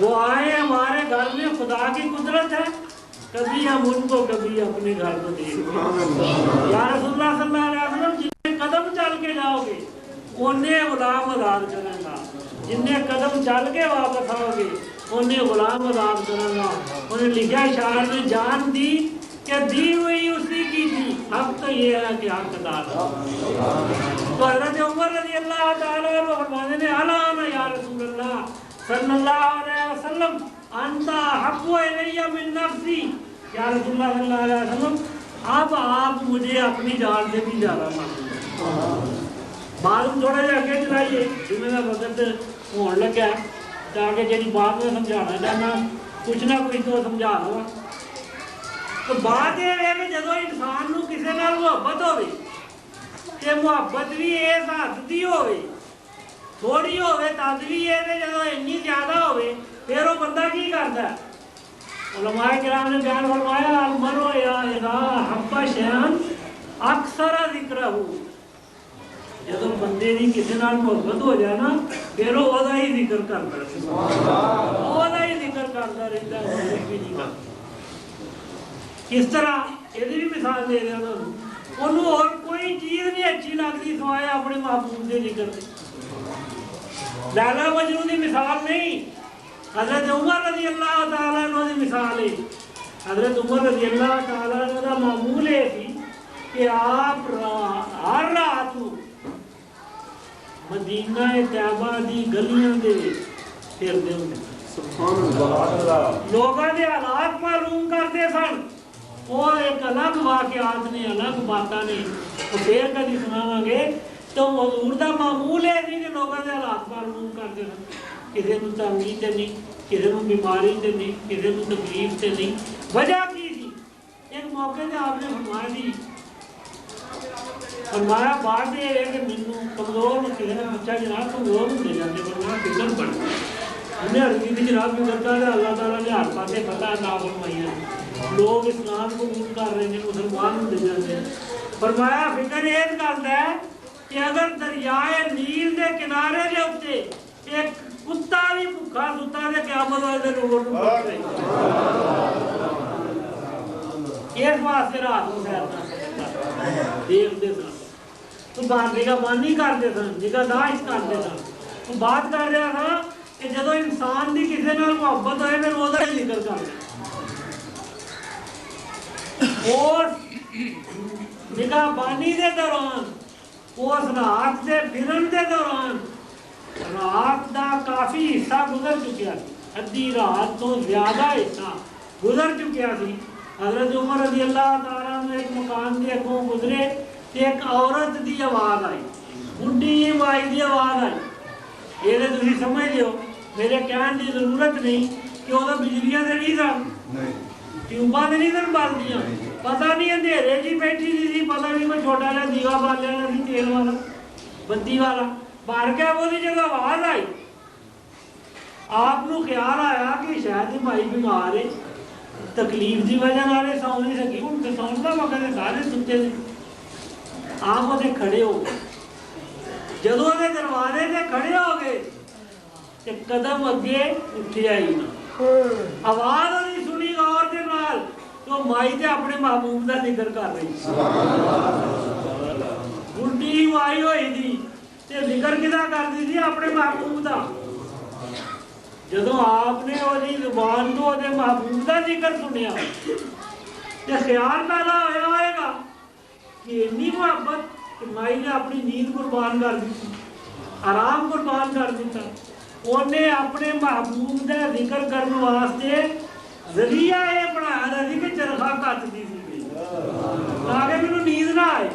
وہ آئے ہمارے گھر میں، خدا کی قدرت ہے، کبھی ہم ان کو کبھی اپنے گھر کو دیں گے۔ یا رسول اللہ صلی اللہ علیہ وسلم جنہیں قدم چل کے جاؤ گے انہیں غلام آزاد کریں گا، جنہیں قدم چل کے واپس آؤ گے انہیں غلام آزاد کریں گا۔ انہیں لکھا شاعر نے جان دی کہ دی ہوئی اسی کی تھی، اب تو یہ ہے کہ حق ادا تو حضرت عمر رضی اللہ تعالیٰ عنہ فرماتے ہیں الا یا رسول اللہ صلی اللہ علیہ وسلم انت احب الی من نفسی، یا رسول اللہ صلی اللہ علیہ وسلم اب آپ مجھے اپنی جان سے بھی زیادہ مانتے۔ معلوم تھوڑا جا کے چلائیے جمعے کا وقت ہونے لگا تاکہ جی بات میں سمجھانا چاہنا کچھ نہ کچھ تو سمجھا دو۔ تو بات یہ ہے کہ جدو انسان نو کسی نال محبت ہوئے کہ محبت بھی اس حد دی ہوئے، تھوڑی ہوئے تد بھی یہ جدو اتنی زیادہ ہوئے پھر وہ بندہ کی کرتا ہے؟ علماء کرام نے بیان فرمایا المرء اذا حب شیئا اکثر ذکرہ، جدو بندے دی کسی نال محبت ہو جائے نا پھر وہ دا ہی ذکر کرتا ہے، وہ دا ہی ذکر کرتا رہتا ہے۔ کس طرح یہ بھی مثال دے رہے ہیں انہوں اور کوئی چیز نہیں اچھی لگتی سوائے اپنے محبوب دے ذکر دے۔ لیلا مجنون کی مثال نہیں، حضرت عمر رضی اللہ تعالیٰ عنہ کی مثال ہے۔ حضرت عمر رضی اللہ تعالیٰ عنہ کا معمول ہے کہ آپ ہر رات مدینہ طیبہ دی گلیاں دے پھردے ہوندے، لوگاں دے حالات معلوم کرتے سن، وہ ایک الگ واقعات نے، الگ باتاں نے، وہ پھر کبھی سناواں گے۔ تو حضور دا معمول ہے کہ لوگوں کے حالات معلوم کرتے ہیں، کسی کو تنگی تے نہیں، کسی کو بیماری تے نہیں، کسی کو تکلیف تے نہیں۔ وجہ کی تھی؟ ایک موقع تے آپ نے فرمایا دی، فرمایا بات یہ ہے کہ مینوں کمزور کسی نے پوچھا جناب کمزور ہوتے جاتے فرمایا فکر پڑ انہیں عربی کی جناب فکر کر ہے اللہ تعالیٰ نے ہر پاسے پتہ عطا فرمائی ہے، لوگ اسلام قبول کر رہے ہیں، مسلمان ہوتے جاتے ہیں۔ فرمایا فکر یہ کرتا ہے کہ اگر دریائے نیل دے کنارے دے اتے ایک کتا بھی بھوکا ستا دے قیامت والے روڈ پڑے، اس واسطے رات کو سیر دیکھتے سن تو بات نگاہ بانی کرتے سن، نگاہ داشت کرتے سن۔ تو بات کر رہا تھا کہ جدو انسان دی کسی نال محبت ہوئے پھر وہ ذکر کر رہے اور نگاہ بانی دے دوران اس رات دے پھرن دے دوران رات دا کافی حصہ گزر چکیا سی، ادھی رات تو زیادہ حصہ گزر چکیا سی۔ حضرت عمر رضی اللہ تعالیٰ نے ایک مکان دے اگوں گزرے کہ ایک عورت دی آواز آئی، بڈھی مائی دی آواز آئی۔ یہ تو تسی سمجھ لیو، میرے کہنے کی ضرورت نہیں کہ وہ بجلیاں سے نہیں سن، ٹیوباں سے نہیں سن بالدیاں، پتہ نہیں اندھیرے جی بیٹھی سی، پتہ نہیں کوئی چھوٹا جہا دیوا بالیا سی تیل والا بتی والا بھر کے وہ جگہ آواز آئی۔ آپ کو خیال آیا کہ شاید مائی بیمار ہے، تکلیف کی وجہ نال سو نہیں سکی. ہوں تو سون کا وقت ہے, سارے ستے تھے. آپ وہ کھڑے ہو گئے. جدو وہ دروازے سے کھڑے ہو گئے تو قدم اگے اٹھیا ہی نہ. آواز نہیں سنی غور دے نال تو مائی تے اپنے محبوب کا ذکر کر رہی. الٹی مائی ہوئی تھی تے ذکر کدا کرتی تھی؟ اپنے محبوب کا. جدو آپ نے وہی زبان تو وہ محبوب کا ذکر سنیا تے خیال پیدا ہوا ہوئے گا کہ اتنی محبت کہ مائی نے اپنی نیند قربان کر دی, آرام قربان کر دیتا. انہیں اپنے محبوب کا ذکر کرنے واسطے ذریعہ یہ بنایا تھا کہ چرخا کٹتی سی تاکہ میرے نیند نہ آئے.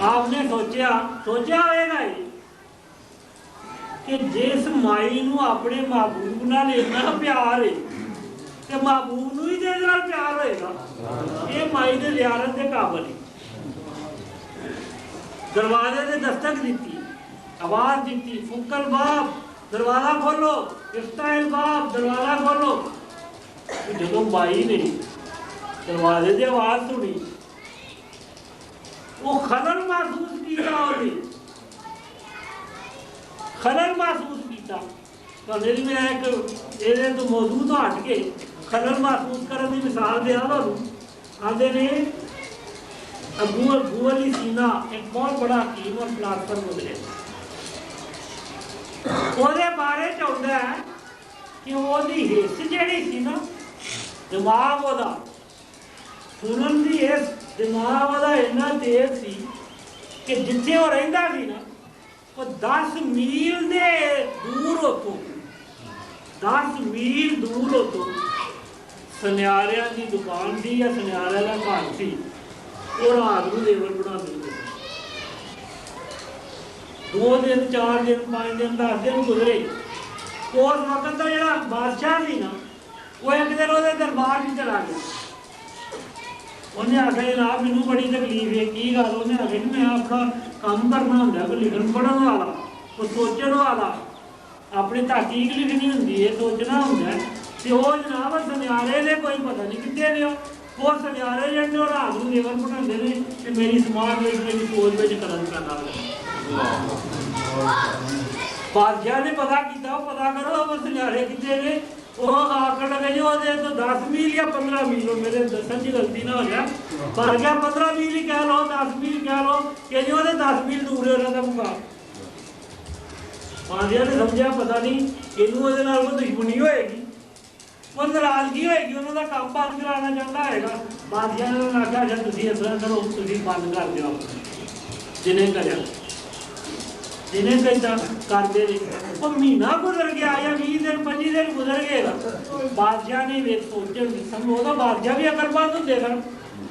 آپ نے سوچا ہوئے گا کہ جس مائی نو اپنے محبوب نال اتنا پیار ہے تو محبوب نو ہی دے نال پیار ہوئے گا. یہ مائی دے زیارت دے قابل ہے. دروازے سے دستک دیتی, آواز دیتی, فکل باب دروازہ کھولو, افتح الباب دروازہ کھولو. جدو مائی نے دروازے سے آواز سنی وہ خلل محسوس کیتا, خلل محسوس کیتا. میری میں ایک تو موضوع تو ہٹ کے خلل محسوس کرنے کی مثال دیا آدھے نے ابو علی سینا ایک بہت بڑا حکیم اور فلاسفر گزرے. وہ بارے چاہتا ہے کہ وہ حص جہی سی نا دماغ وہ سنن کی حص دماغ وہ اتنا تیز سی کہ جتنے وہ رہتا سی نا وہ 10 میل دے دور ہوتوں 10 میل دور ہوتوں سنیاریاں کی دکان تھی یا سنیارے کا گھر سی. وہ رات کو لیبر بنا دے 2 دن 4 دن 5 دن 10 دن گزرے. اس وقت کا جڑا بادشاہ سی نا وہ ایک دن وہ دربار میں چلا گیا. انہیں آخیا جناب مینوں بڑی تکلیف ہے. کی گل؟ انہیں آخیا کہ میں اپنا کام کرنا ہوں کوئی لکھن پڑھن والا کوئی سوچن والا اپنی تحقیق لکھنی ہوتی ہے سوچنا ہوتا ہے. تو وہ جناب سنیارے نے کوئی پتہ نہیں کتنے نے وہ سنیارے جڑے وہ رات کو لیبر بناتے ہیں کہ میری سماج میں میری سوچ میں قدم کرنا. بادشاہ نے پتا کیا وہ پتا کرو وہ سنیارے کتنے نے. وہ آکر لگے جو تو 10 میل یا 15 میل ہو میرے دسن کی غلطی نہ ہو جائے پر کیا 15 میل ہی کہہ لو 10 میل کہہ لو کہ جو 10 میل دور ہو رہا تھا مقام. بادشاہ نے سمجھا پتا نہیں یہ وہ دشمنی ہوئے گی وہ ناراضگی ہوئے گی انہوں کا کام بند کرانا چاہتا ہے گا. بادشاہ نے آخیا اچھا تھی اس طرح کرو تھی بند کر دو جنہیں کریا جنہیں کرتے رہے. وہ مہینہ گزر گیا یا 20 دن 25 دن گزر گئے گا. بادشاہ نے سوچن وہ بادشاہ بھی اگر بند ہوں سن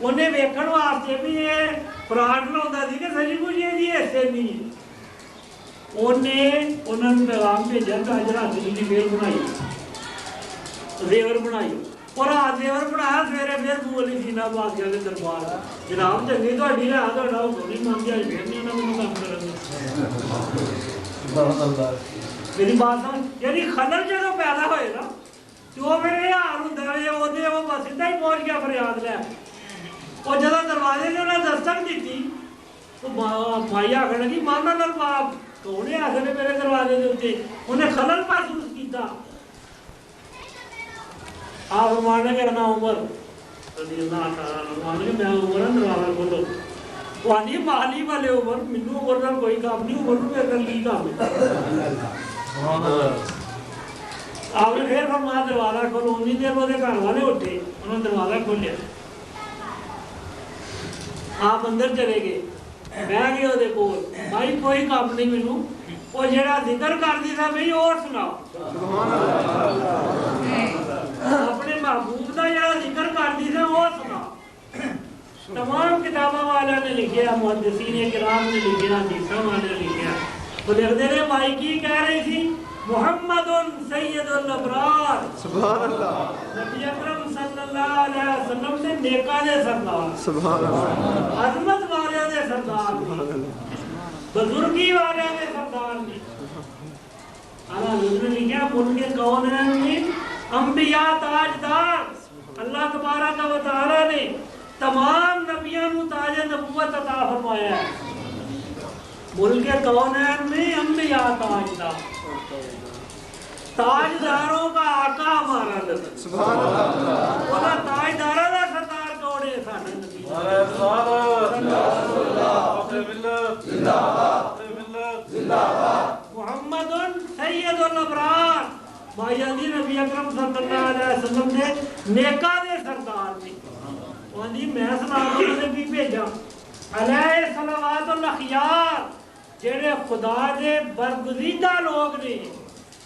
انہیں ویکن واسطے بھی یہ فراڈ لاؤں سی کہ سچ مچ یہ ایسے نہیں. انہوں نے پیغام بھیجا کہ اج رات کی فیل بنائی زیور بنائی اور رات زیور بنایا سویرے پھر ابو علی سینا بادشاہ کے دربار جناب چنگی تھوڑی رہا تھوڑا حکم نہیں مان گیا پھر نہیں انہوں نے کام کرنے. میری بات سمجھ یعنی خلل جدو پیدا ہوئے نا تو وہ میرے حال ہوتا ہے وہ بس اتنا ہی پہنچ گیا فریاد لے. اور جب دروازے سے انہیں دستک دیتی تو مائی آخر لگی مانا لال باپ تو انہیں آخر میرے دروازے کے اتنے انہیں خلل محسوس کیا. آپ فرمانے کہ انا عمر رضی اللہ تعالیٰ فرمانے کہ میں عمر دروازہ کھولو وہ آنی مالی والے عمر منو عمر نال کوئی کام نہیں عمر نو میرے نال کی کام ہے. آپ نے پھر فرمایا دروازہ کھولو. انہی دیر وہ گھر والے اٹھے انہوں نے دروازہ کھولیا. آپ اندر چلے گئے بہ گئے وہ کول بھائی کوئی کام نہیں مینوں وہ جڑا ذکر کرتی تھا بھائی اور سناؤ اپنے محبوب کا جڑا ذکر کرتی تھا وہ سنا. تمام کتابوں والوں نے لکھیا محدثین کرام نے لکھیا حدیثاں والے نے لکھیا. وہ لکھتے ہیں مائی کی کہہ رہی تھی محمد سید الابرار سبحان اللہ نبی اکرم صلی اللہ علیہ وسلم نے نیکاں دے سردار سبحان اللہ عظمت والے دے سردار بزرگی والے دے سردار نے. حضرت نے لکھا ان کے کون ہیں انبیاء تاجدار اللہ تبارک و تعالی نے تمام نبیوں کو تاج نبوت عطا فرمایا ہے. ملک کونین میں انبیاء تاجدار, تاجداروں کا آقا ہمارا نبی. سبحان اللہ. وہ تاجداروں کا سردار کوڑے ساڈا نبی. محمد سید الابرار بھائی علی نبی اکرم صلی اللہ علیہ وسلم نے نیکاں دے سردار نے. وہاں میں سلام نے بھی بھیجا علیہ صلوات الاخیار جڑے خدا دے برگزیدہ لوگ نے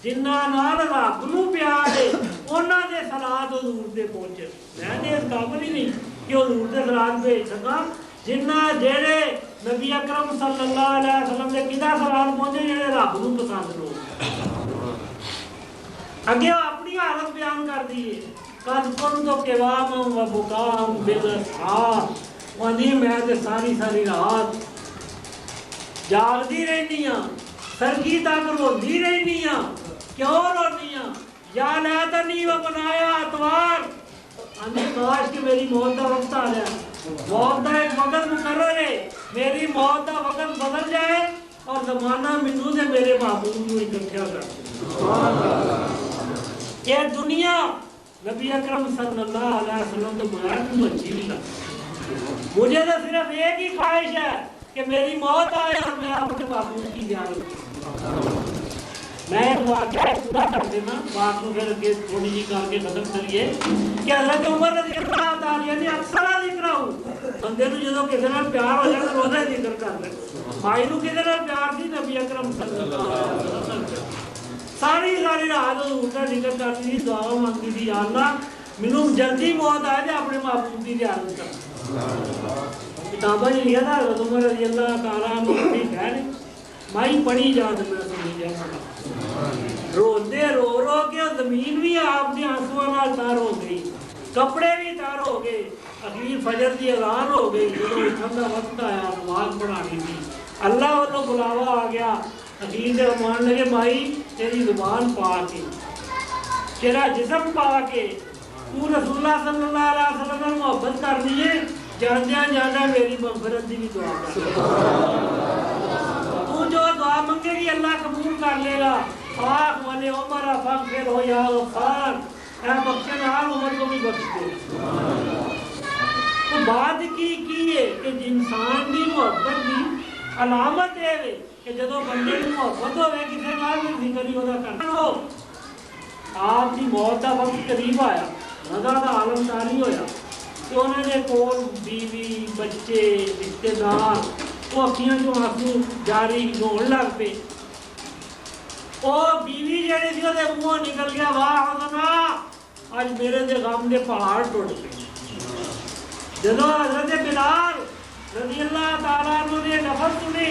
جنہاں نال رب نو پیار ہے انہاں دے صلات حضور دے پہنچے. میں نے اس قابل ہی نہیں کہ حضور دے صلات بھیج سکاں جنہاں جڑے نبی اکرم صلی اللہ علیہ وسلم دے کدا صلات پہنچے جڑے رب نو پسند لوگ. اگے اپنی حالت بیان کر دیئے قد کنت قواما و بکاء بالاسحار. وہاں میں تے ساری رات جاگدی رہنی ہاں, سرگی تک روندی رہنی ہاں. کیوں رونی ہاں؟ یا لیتنی و بنایا اتوار. کاش کہ میری موت کا وقت آ جائے. موت کا ایک وقت مقرر ہے, میری موت کا وقت بدل جائے اور زمانہ منو سے میرے محبوب کو اکٹھا کر. یہ دنیا نبی اکرم صلی اللہ علیہ وسلم تو بغیر کو اچھی نہیں لگتی. مجھے تو صرف ایک ہی خواہش ہے کہ میری موت آئے اور میں اپنے محبوب کی زیارت کروں. میں ایک واقعہ پورا کر دینا, بات کو پھر تھوڑی جی کر کے ختم کریے کہ حضرت عمر رضی اللہ تعالیٰ نے اکثر ذکر ہوں بندے نو جدوں کسی نال پیار ہو جائے تو روزہ ذکر کر لے. بھائی نو کسی نال پیار تھی نبی اکرم صلی اللہ علیہ وسلم ساری رات حضور کا ذکر کرتی تھی, دعا مانگتی تھی یا اللہ مینوں جلدی موت آئے تے اپنے محبوب کی زیارت کر. کتاباں میں لکھا تھا حضرت عمر رضی اللہ تعالیٰ عنہ ٹھیک ہے بھائی پڑھی جا تو میں سنی جا روندے رو کے زمین بھی آپ کے آنسواں نال تر ہو گئی, کپڑے بھی تر ہو گئے. اخیر فجر کی اذان ہو گئی, جب اٹھن کا وقت آیا نماز پڑھانی تھی, اللہ والوں بلاوا آ گیا. اخیر سے مان لگے بھائی تیری زبان پا کے تیرا جسم پا کے تو رسول اللہ صلی اللہ علیہ وسلم نے محبت کرنی ہے, جاندیا میری مغفرت کی بھی دعا کر. تو جو دعا منگے گی اللہ قبول کر لے گا. آخ والے عمر فاغفر ہو یا غفار, اے بخشن حال عمر کو بھی بخش دے. تو بات کی ہے کہ انسان کی محبت کی علامت ہے کہ جدو بندے کی محبت ہوئے کسی نال بھی ذکر ہی ہوتا کرنا ہو. آپ کی موت کا وقت قریب آیا, رضا کا عالم جاری ہویا کہ انہوں نے کول بیوی بچے رشتے دار وہ اکھیاں جو آنسو جاری ہون لگ پے. وہ بیوی جڑی سی وہ منہ نکل گیا واہ حسنا اج میرے دے غم دے پہاڑ ٹوٹ پے. جدو حضرت بلال رضی اللہ تعالیٰ عنہ نے لفظ سنے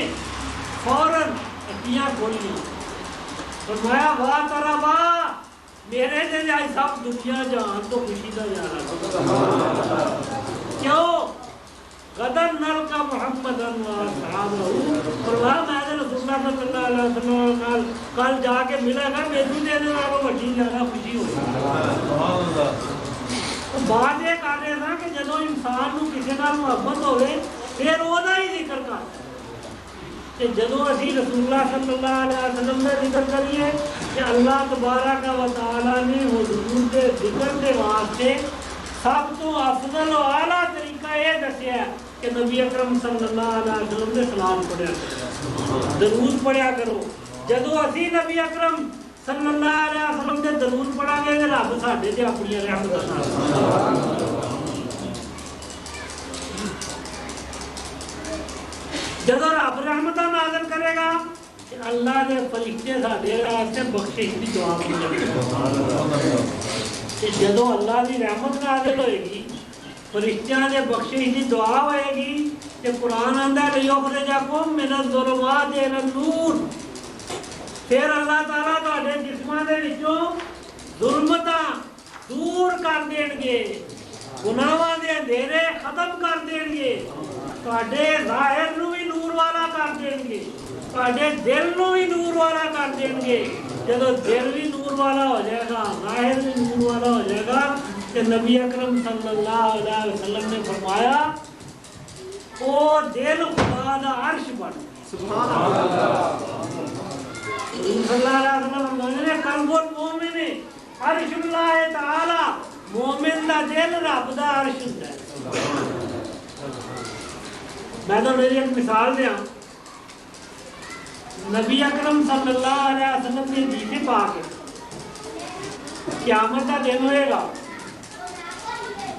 فوراً اکھیاں کھولی, فرمایا واہ ترا واہ میرے دل آج سب دنیا جہان تو خوشی کا جانا. کیوں غدر نل کا محمد صحابہ فرمایا میں نے رسول اللہ صلی اللہ علیہ وسلم کل جا کے ملا گا میرے دل کو بڑی زیادہ خوشی ہوئی. بات یہ کر رہے تھا کہ جدو انسان کو کسی نال محبت ہوئے پھر وہ ہی ذکر کر. جدو اسی رسول اللہ صلی اللہ علیہ وسلم نے ذکر کریے کہ اللہ تبارک و تعالیٰ نے حضور کے ذکر کے واسطے سب تو افضل و اعلیٰ طریقہ یہ دسیا ہے کہ نبی اکرم صلی اللہ علیہ وسلم نے سلام پڑھیا کرو, درود پڑھیا کرو. جدو اسی نبی اکرم صلی اللہ علیہ وسلم نے درود پڑھا گے کہ رب ساڈے تے اپنی رحمت نازل. جدو رب رحمت نازل کرے گا اللہ نے فرشتے ساڈے واسطے بخشش کی دعا کریں. جدو اللہ کی رحمت نازل ہوئے گی فرشتیاں نے بخشش کی دعا ہوئے گی کہ قرآن آندا ہے لیخرجکم من الظلمات الی النور. پھر اللہ تعالیٰ تواڈے جسماں دے وچوں ظلمتاں دور کر دین گے, گناہاں دے اندھیرے ختم کر دین گے, تواڈے ظاہر نو بھی نور والا کر دین گے, تواڈے دل نو بھی نور والا کر دین گے. جب دل بھی نور والا ہو جائے گا، ظاہر بھی نور والا ہو جائے گا، کہ نبی اکرم صلی اللہ علیہ وسلم نے فرمایا وہ دل خدا دا عرش بن گیا۔ سبحان اللہ۔ صلی اللہ علیہ وسلم فرمایا قلب المومن عرش اللہ تعالی، مومن دا دل رب دا عرش ہوندا ہے۔ میں تو میری ایک مثال دیا، نبی اکرم صلی اللہ علیہ وسلم نے حدیث پاک قیامت کا دن ہوئے گا،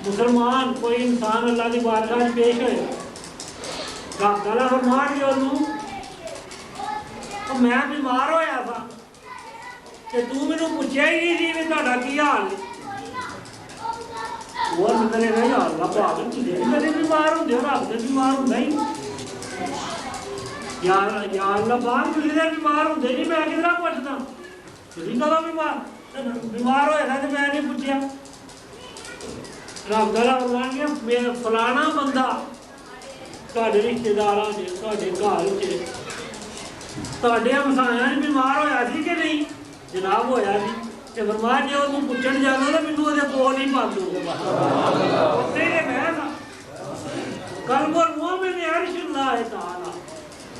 مسلمان کوئی انسان اللہ کی بارگاہ میں پیش ہوئے گا، گلا فرما کے انہوں میں بیمار ہویا تھا کہ تو میں نے پوچھا ہی نہیں جی میں تہاڈا کی حال ہے، وہ کرے گا یا اللہ پاک تسی کدی بیمار ہوندے ہو، رب تے بیمار ہوندا ہی یا اللہ پاک تسی تے بیمار ہوندے نہیں، میں کدھر پوچھدا تسی کدوں بیمار ہوئے تھا تے میں نہیں پوچھیا۔ رب تعالیٰ فرمان گیا میرا فلانا بندہ تہاڈے رشتے داراں چ تہاڈے گھر چ تہاڈے ہمسایاں چ بیمار ہویا سی کہ نہیں؟ جناب ہویا سی، تے فرمایا جے وہ پوچھن جانا تے مینوں اودے کول نہیں پاندو تے میں نا قلب المومن عرش اللہ تعالی۔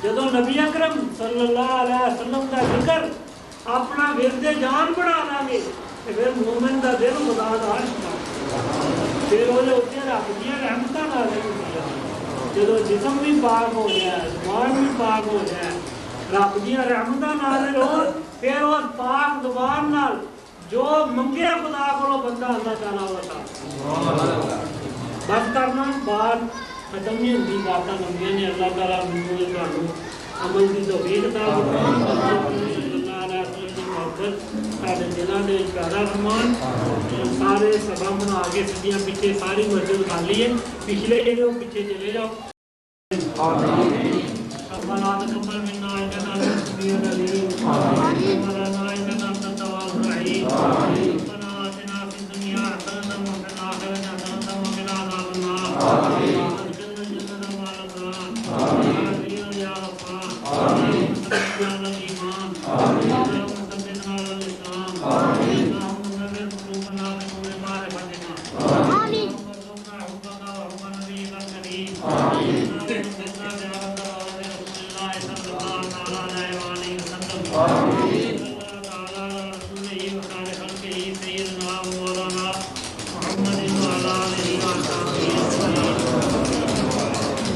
جدو نبی اکرم صلی اللہ علیہ وسلم کا ذکر اپنا ورد جان بنا لاں گے تے پھر مومن دا دل خدا دا عرش بن پھر وہ اتنے رب دیا رحمتاں نازل ہوندیاں۔ جدو جسم بھی پاک ہو جائے، زبان بھی پاک ہو جائے، رب دیا رحمتاں نازل ہو، پھر وہ پاک زبان نال جو منگے خدا کو بندہ اللہ تعالیٰ ہوتا۔ بس کرنا بات ختم نہیں ہوتی، باتاں لمبیاں نے، اللہ تعالیٰ مجھے تانوں عمل کی توفیق عطا فرمائے، اللہ علیہ وسلم کی محبت سارے دلاں دے پیدا فرمان۔ سارے سبا بنا کے سدیاں پیچھے ساری مسجد خالی ہے، پچھلے جو لوگ پیچھے چلے جاؤ۔ ربنا تقبل منا انك انت السميع العليم ربنا انك انت التواب الرحيم ربنا آتنا في الدنيا حسنة وفي الآخرة حسنة وقنا عذاب النار وادخلنا الجنة مع الأبرار يا غفار يا الإيمان اللهم ثبتنا على الإسلام اللهم نور قلوبنا بنور معرفتك اللهم ارزقنا حبك وحب نبيك الكريم اللهم صل على رسول الله صلى الله عليه وسلم